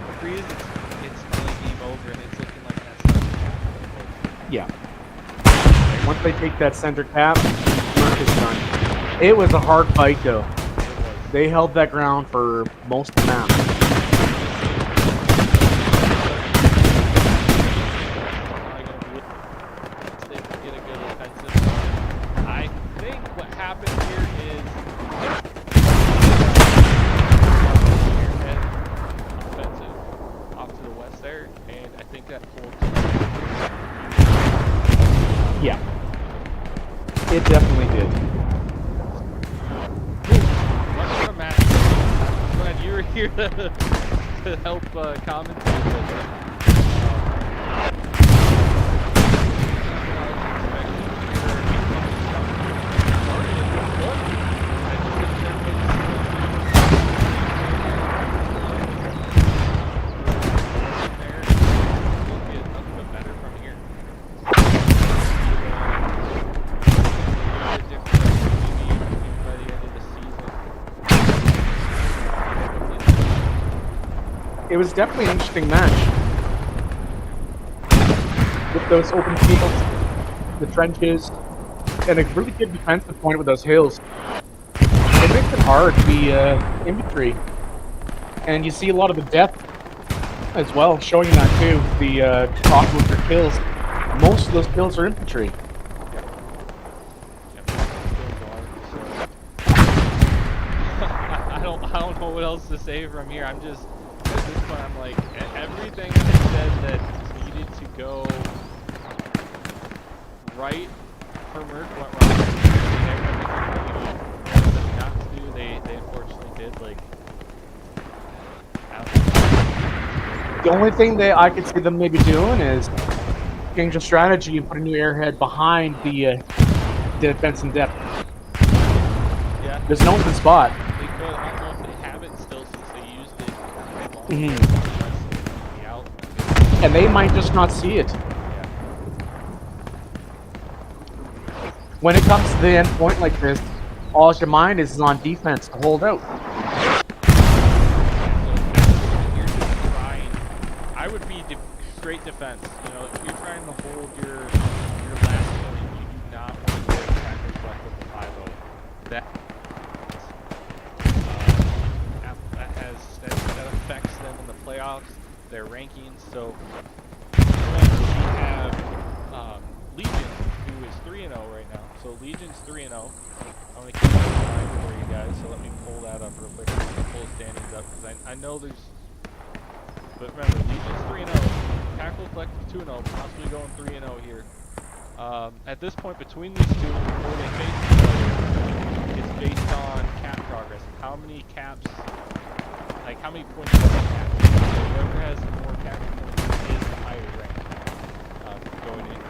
the trees, it's really game over, and it's looking like that's not happening. Yeah. Once they take that center cap, MERC is done. It was a hard fight though. They held that ground for most of the map. I think what happened here is offensive off to the west there, and I think that pulled. Yeah. It definitely did. Matt, I'm glad you were here to help commentate with it. It was definitely an interesting match. With those open fields, the trenches, and a really good defensive point with those hills. It makes it hard to be infantry. And you see a lot of the depth as well, showing that too. The talk with their kills. Most of those kills are infantry. I don't know what else to say from here. I'm just at this point I'm like everything they said that needed to go right for MERC went wrong. Everything not to do, they unfortunately did. Like The only thing that I could see them maybe doing is change the strategy and put a new airhead behind the defense in depth. yeah, There's no open spot. they could. I don't know if they have it still since they used it. Out. And they might just not see it. Yeah. When it comes to the end point like this, all your mind is on defense to hold out. You're just trying. I would be straight defense. You know, if you're trying to hold your last point, you do not want to get attackers left with the 5-0. That affects them in the playoffs. their rankings. So remember, we have Legion, who is 3-0 right now. So Legion's 3-0. I'm going to keep that in mind for you guys. So let me pull that up real quick. Pull the standings up because I know there's. But remember, Legion's 3-0. Tackle Collective 2-0, possibly going 3-0 here. At this point, between these two, before they face each other, it's based on cap progress. How many caps, like how many points does they have? Whoever has more cap points is the higher rank going into.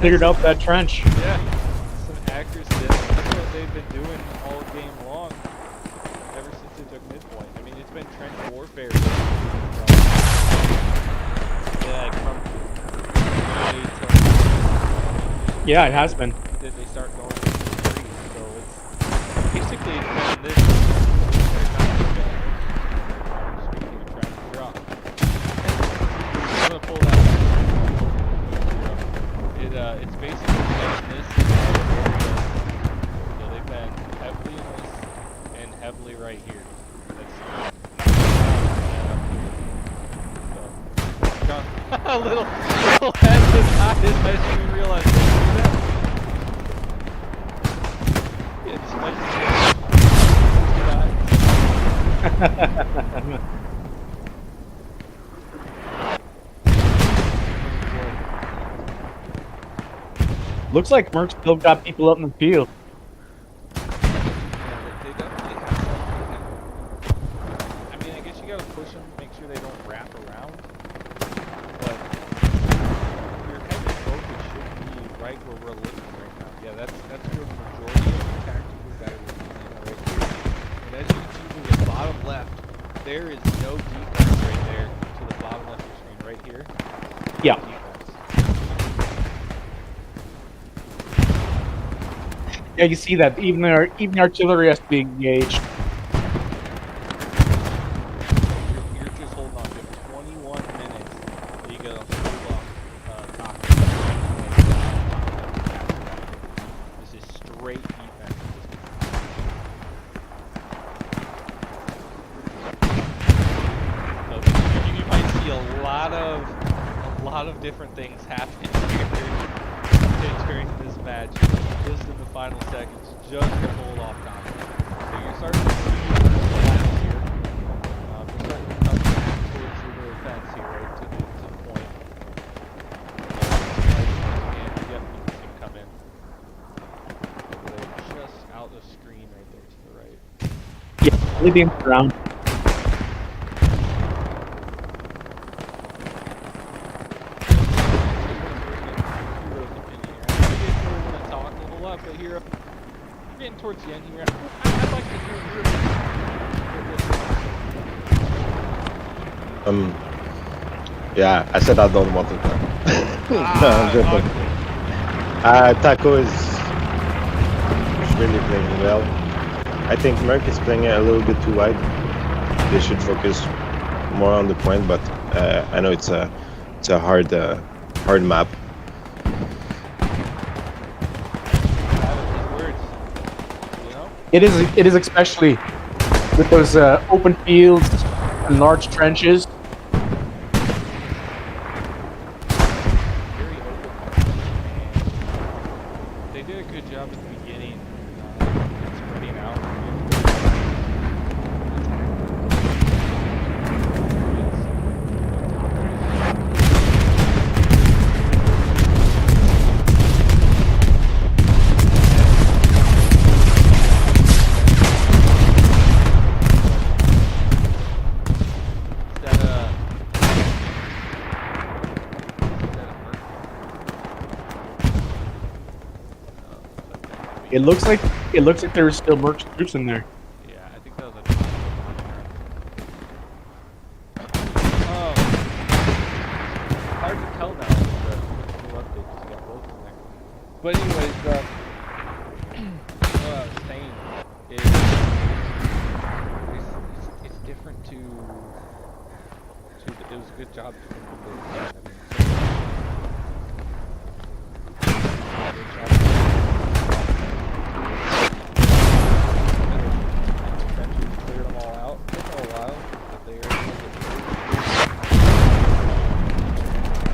Cleared out that trench. Yeah, some accuracy. That's what they've been doing all game long, ever since they took midpoint. I mean, it's been trench warfare. Yeah, it has been. Did they start going to the trees? So it's basically been this. Speaking of trying to drop, I'm gonna pull that. It's basically been this area. So they've been heavily in this and heavily right here. That's a little head was not his. I didn't even realize they do that. Looks like Merc still got people out in the field. They definitely have. I mean, I guess you gotta push them, make sure they don't wrap around. But your heavy focus should be right where we're looking right now. Yeah, that's where the majority of the tactical guys are right here. And as you can see to the bottom left, there is no defense right there to the bottom left of your screen right here. Yeah. Yeah, you see that even artillery has to be engaged. You're just holding on to 21 minutes. You gotta hold off talking. This is straight defense. So you might see a lot of different things happening here during this match. Just in the final seconds, just to hold off confidence. So you're starting to see the last here. We're starting to come back towards the fence here, right to the point. And yep, you can see him come in. They're just out of screen right there to the right. Yeah, leaving around. But here, we're getting towards the end here. I'd like to hear your Yeah, I said I don't want to talk. No, I'm joking. Taco is really playing well. I think Merc is playing it a little bit too wide. They should focus more on the point, but I know it's a hard map. It is especially with those open fields and large trenches. very open. They did a good job at the beginning, spreading out. It looks like there's still merch troops in there. Yeah, I think that was a top on there. Hard to tell now with the new update, just got both in there. But anyways, what I was saying is it's different to it was a good job to cleared them all out. Took a while, but they were able to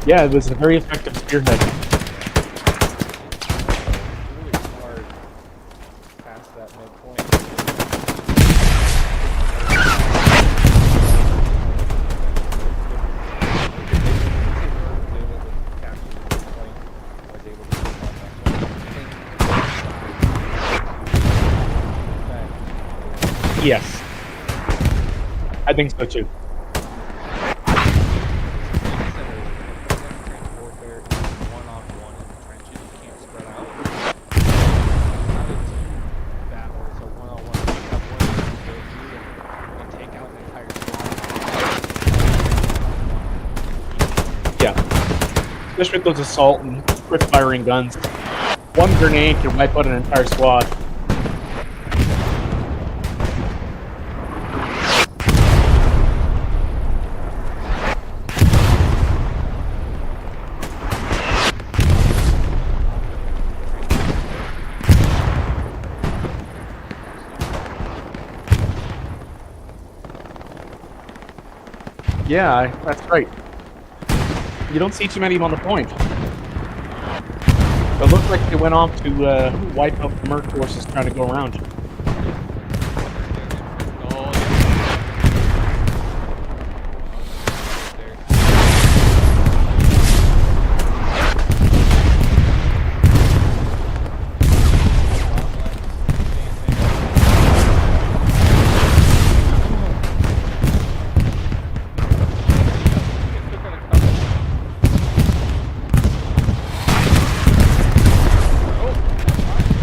Yeah, it was a very effective spearhead. really hard past that midpoint. Yes, I think so too. Yeah, especially with those assault and quick firing guns. One grenade can wipe out an entire squad. Yeah, that's right. You don't see too many on the point. It looks like they went off to wipe out the merc forces trying to go around.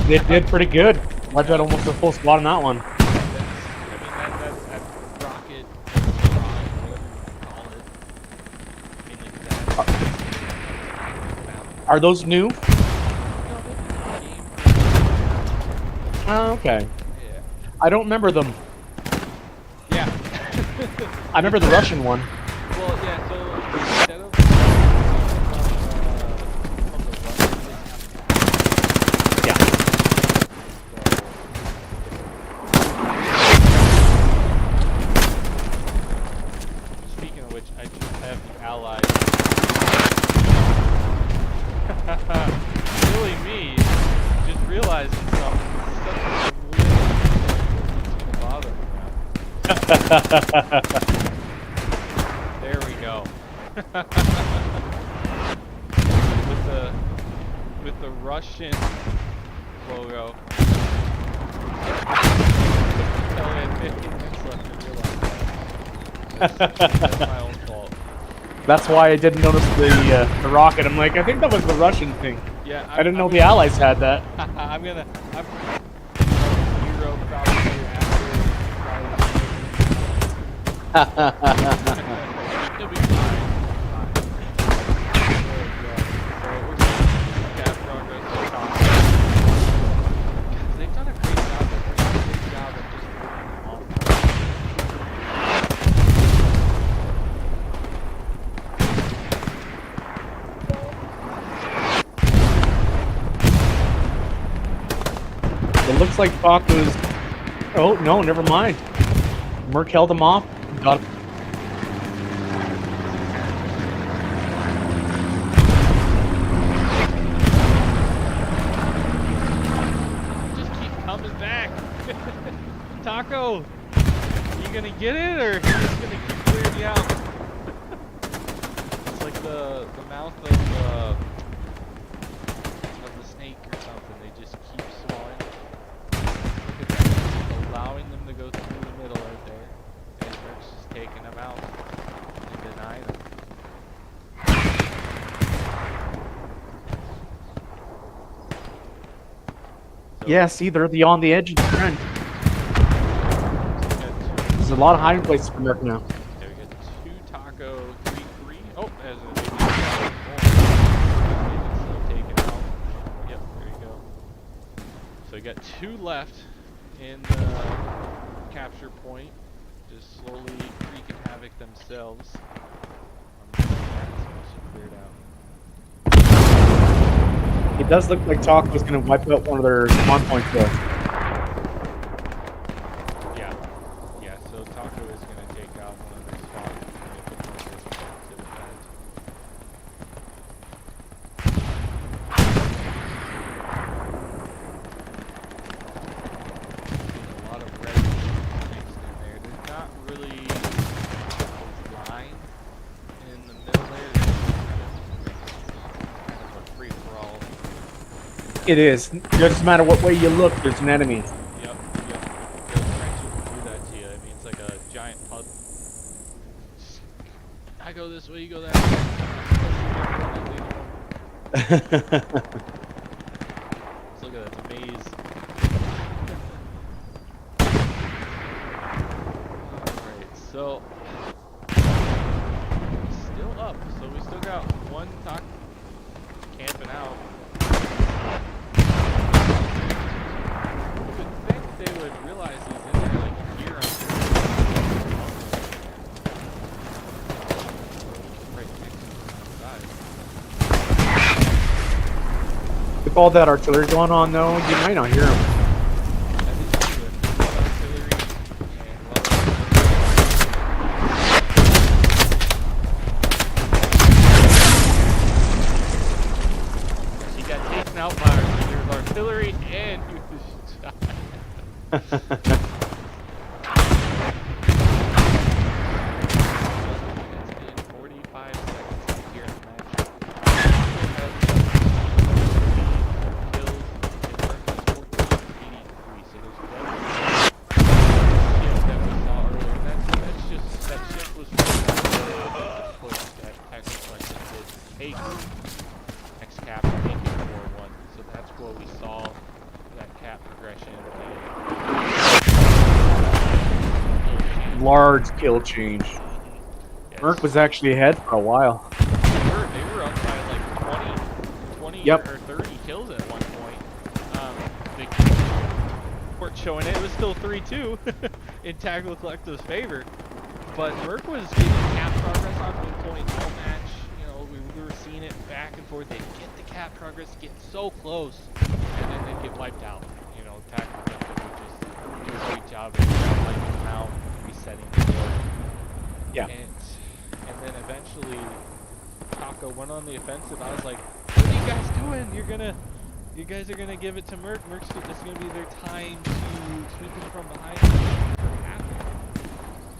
They did pretty good. Wiped out almost a full squad on that one. That rocket, whatever you call it. Are those new? Oh, okay. Yeah. I don't remember them. Yeah. I remember the Russian one. Well, yeah, so instead of Yeah. speaking of which, I just have the allies. Really me, just realizing something. Such a bother me now. There we go. with the Russian logo. I only had 15 minutes left to realize that. That's my own fault. That's why I didn't notice the rocket. I'm like, I think that was the Russian thing. Yeah, I didn't know the Allies had that. I'm gonna hero probably after. He'll be fine. They've done a great job. Of just moving them off. It looks like Bach was... Oh, no, never mind. Merc held him off. Got him. Just keep coming back. Taco, you gonna get it or you just gonna keep clearing you out? It's like the mouth of the snake or something. They just keep swallowing. Look at that. Allowing them to go through the middle right there. And Merc's just taking them out and denying them. So Yeah, see, they're on the edge of the trend. we got There's a lot of hiding places for Merc now. yeah, we got 2 Taco, 3-3. Oh, as a still taken out. Yep, there you go. So we got 2 left in the capture point, just slowly wreaking havoc themselves. That's mostly cleared out. It does look like Taco's going to wipe out one of their spawn points though. Yeah, yeah. So Taco is going to take out one of their spots and put more distance to defend. A lot of red mixed in there. There's not really a line in the middle there. It's kind of a free for all. It is. It doesn't matter what way you look, there's an enemy. Yep, yep. The trenches will do that to you. I mean, it's like a giant puzzle. I go this way, you go that way. Let's look at that, it's a maze. Alright, so still up. So we still got 1 Taco camping out. They would realize he's in there like here on right next to the side. With all that artillery going on though, you might not hear him. That is true. Artillery and he got taken out by artillery and he was shot. It's been 45 seconds left here in the match. Kills and versus 1483. So there's 11 kills that we saw earlier. That's just that ship was the push that Texas Collection did take next cap and make it 4-1. So that's what we saw. That cap progression Large kill change. yes. Merc was actually ahead for a while. They were up by like 20 Yep. or 30 kills at one point. The report showing it was still 3-2 in Tackle Collective's favor. But Merc was getting cap progress on one point all match. You know, we were seeing it back and forth. They'd get the cap progress, get so close, and then they'd get wiped out. You know, Tackle Collective would just do a great job of wiping them out, resetting the field. Yeah. And then eventually Taco went on the offensive. I was like, what are you guys doing? You guys are gonna give it to Merc. Merc's this is gonna be their time to sweep them from behind.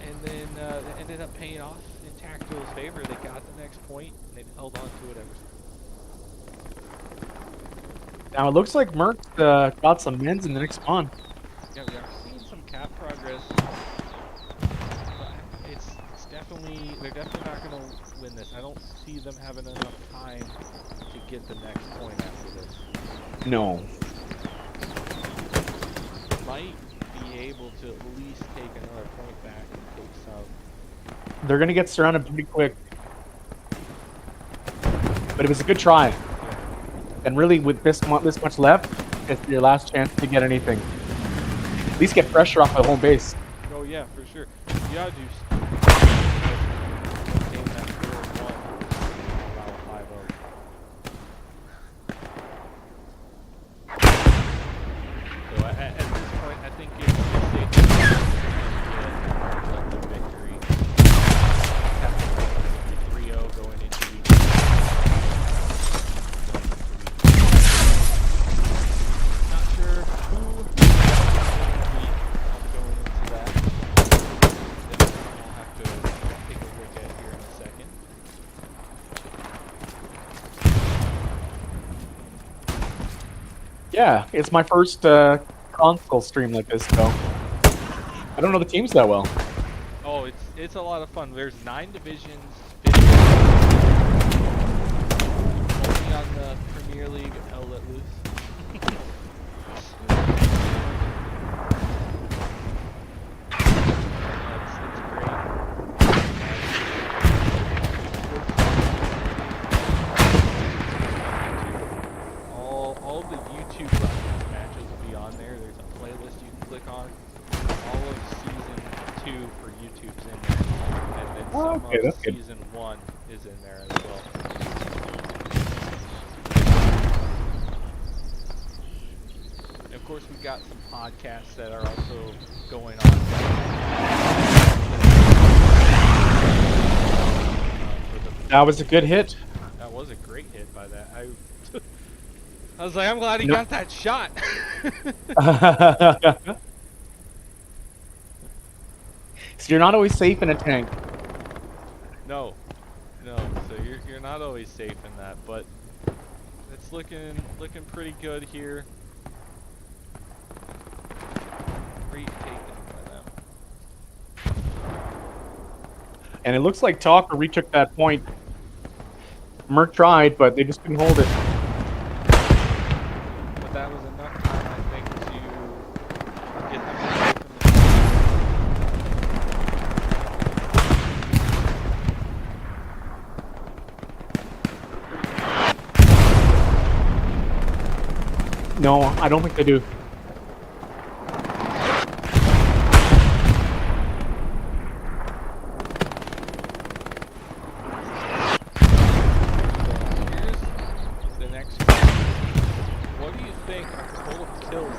And then it ended up paying off in Tactile's favor. They got the next point and they've held on to it ever since. Now it looks like Merc got some mens in the next spawn. Yeah, we are seeing some cap progress. It's definitely, they're definitely not going to win this. I don't see them having enough time to get the next point after this. No. Might be able to at least take another point back and take some. They're gonna get surrounded pretty quick. But it was a good try. And really, with this much left, it's your last chance to get anything. At least get pressure off the home base. Oh yeah, for sure. You gotta do maintain that 4-1, allow 5-0. So at this point, I think it's safe to get the victory. 3-0 going into week. Not sure who will be going into that. I'll have to take a look at here in a second. Yeah, it's my first console stream like this, so I don't know the teams that well. Oh, it's a lot of fun. There's 9 divisions. Only on the Premier League, I'll let loose. Okay, that's good. Season 1 is in there as well. And of course, we've got some podcasts that are also going on. That was a good hit. That was a great hit by that. I was like, I'm glad he No. got that shot. So you're not always safe in a tank. No. So you're not always safe in that, but it's looking pretty good here. Great taken by them. And it looks like Talker retook that point. Merc tried, but they just couldn't hold it. But that was enough time, I think, to get them to open No, I don't think they do. Here's the next question. What do you think our total kills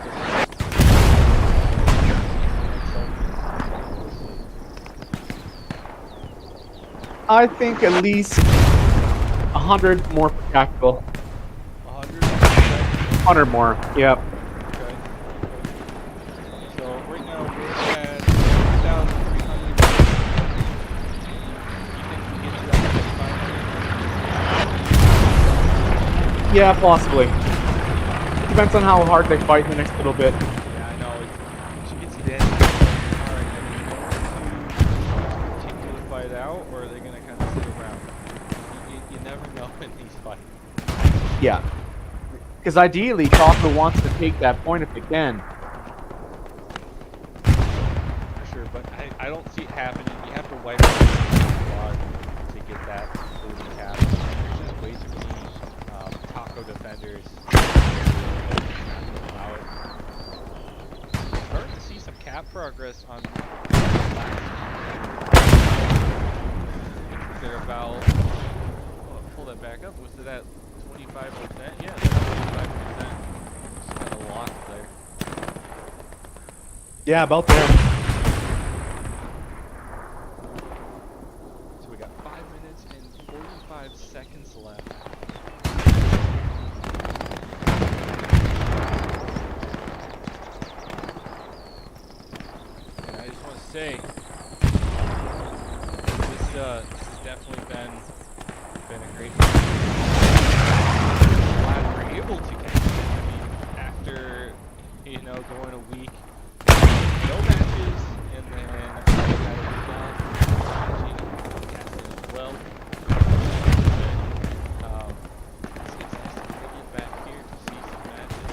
I think at least 100 more per tactical. 100? 100 more, yep. Okay. So right now we're at 3,300. You think we get to that 500? Yeah, possibly. Depends on how hard they fight in the next little bit. Yeah, I know. She gets dead. Alright, are they going to continue the fight out, or are they going to kind of sit around? You never know in these fights. Yeah. Because ideally, Talker wants to take that point if they can. For sure, but I don't see it happening. You have to wipe out the squad to get that early cap. There's just way too many taco defenders to allow it. Starting to see some cap progress on they're about pull that back up. Was it at 25%? Yeah, 25%. Just kind of locked there. Yeah, about there. So we got 5 minutes and 45 seconds left. And I just want to say, this has definitely been a great match. Glad we're able to catch it. I mean, after, going a week, no matches, and then I got a week off, casting as well. It's nice to get back here to see some matches.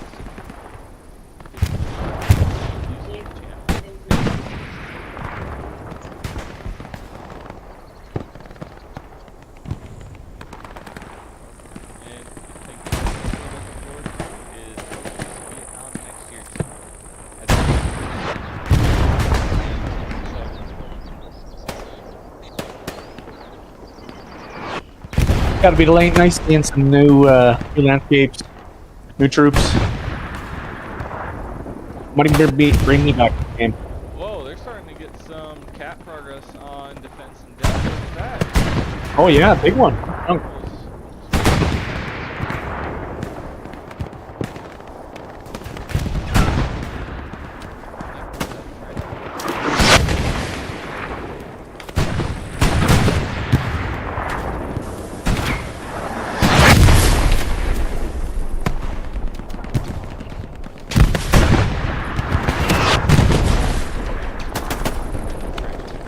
And I think what we're looking forward to is Vietnam next year. Gotta be nice seeing some new landscapes, new troops. Might even bring me back to the game. Whoa, they're starting to get some cap progress on defense and depth. Look at that. Oh yeah, big one. Oh.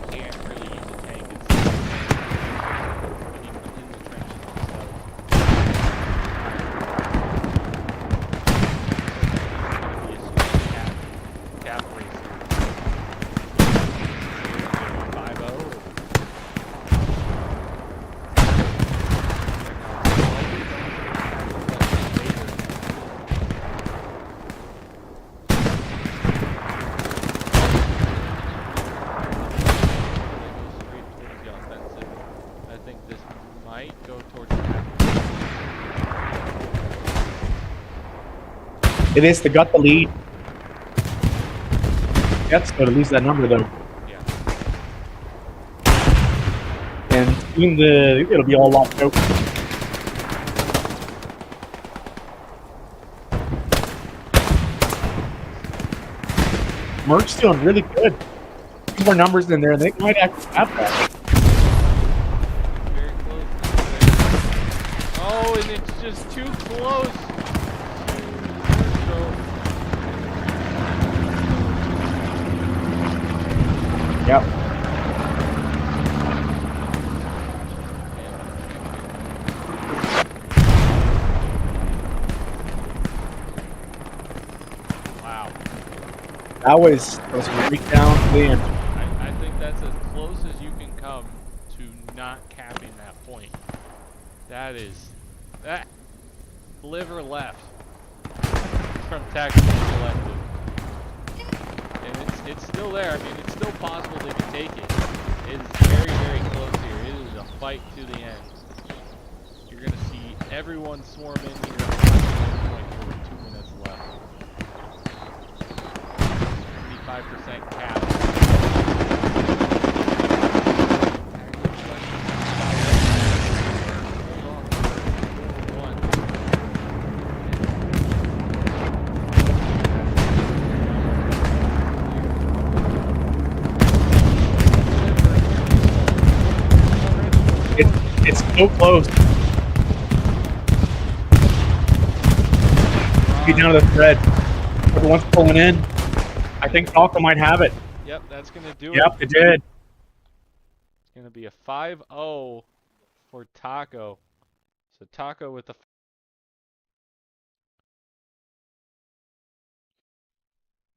Can't really use a tank. It's even in the trenches. It is. They got the lead. That's going to lose that number, though. Yeah. And soon it'll be all locked out. MERC's doing really good. Two more numbers in there, and they might actually have that. Very close. Oh, and it's just too close. Yep. Wow. That was right down to the end. I think that's as close as you can come to not capping that point. That liver left from Tactical Collective. And it's still there. I mean, it's still possible they can take it. It is very, very close here. It is a fight to the end. You're going to see everyone swarm in here at the point here with 2 minutes left. 75% cap. It's so close. Get down to the thread. Everyone's pulling in. I think Falco might have it. Yep, that's going to do it. Yep, it did. It's going to be a 5-0 for Taco. So Taco with the...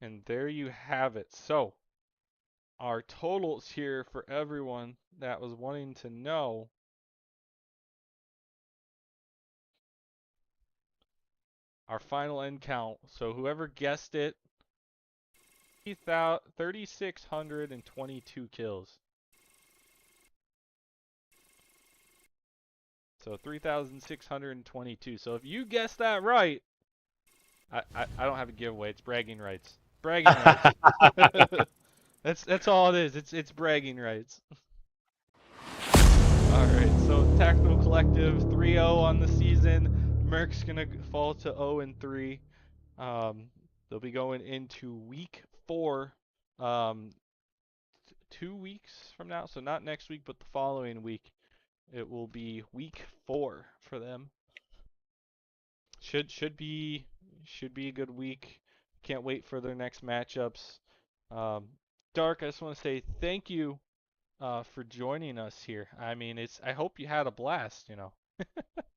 And there you have it. So, our totals here for everyone that was wanting to know. Our final end count. So whoever guessed it, 3,622 kills. So 3,622. So if you guessed that right, I don't have a giveaway. It's bragging rights. Bragging rights. That's all it is. It's bragging rights. All right. So Tactical Collective 3-0 on the season. MERC's gonna fall to 0-3. They'll be going into week 4, 2 weeks from now. So not next week, but the following week. It will be week 4 for them. Should be a good week. Can't wait for their next matchups. Dark, I just want to say thank you for joining us here. I mean, I hope you had a blast. You know.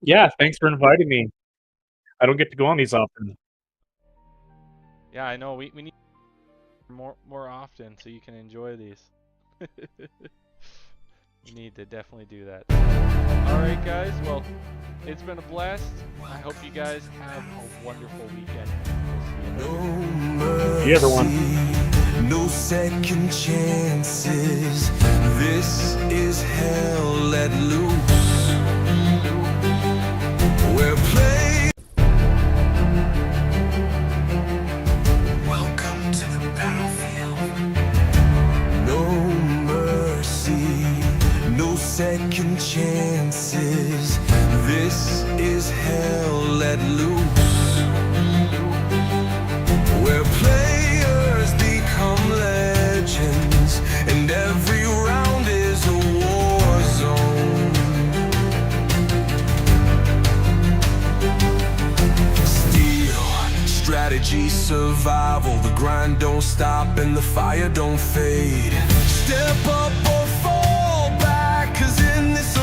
Yeah, thanks for inviting me. I don't get to go on these often. Yeah, I know. We need more often so you can enjoy these. You need to definitely do that. All right, guys. Well, it's been a blast. I hope you guys have a wonderful weekend. We'll see you later. See everyone. No second chances. This is hell let loose. We're playing. Welcome to the battlefield. No mercy, no second chances. This is hell let loose. Where players become legends, and every round is a war zone. Steel, strategy, survival. The grind don't stop and the fire don't fade. Step up or fall back, 'cause in this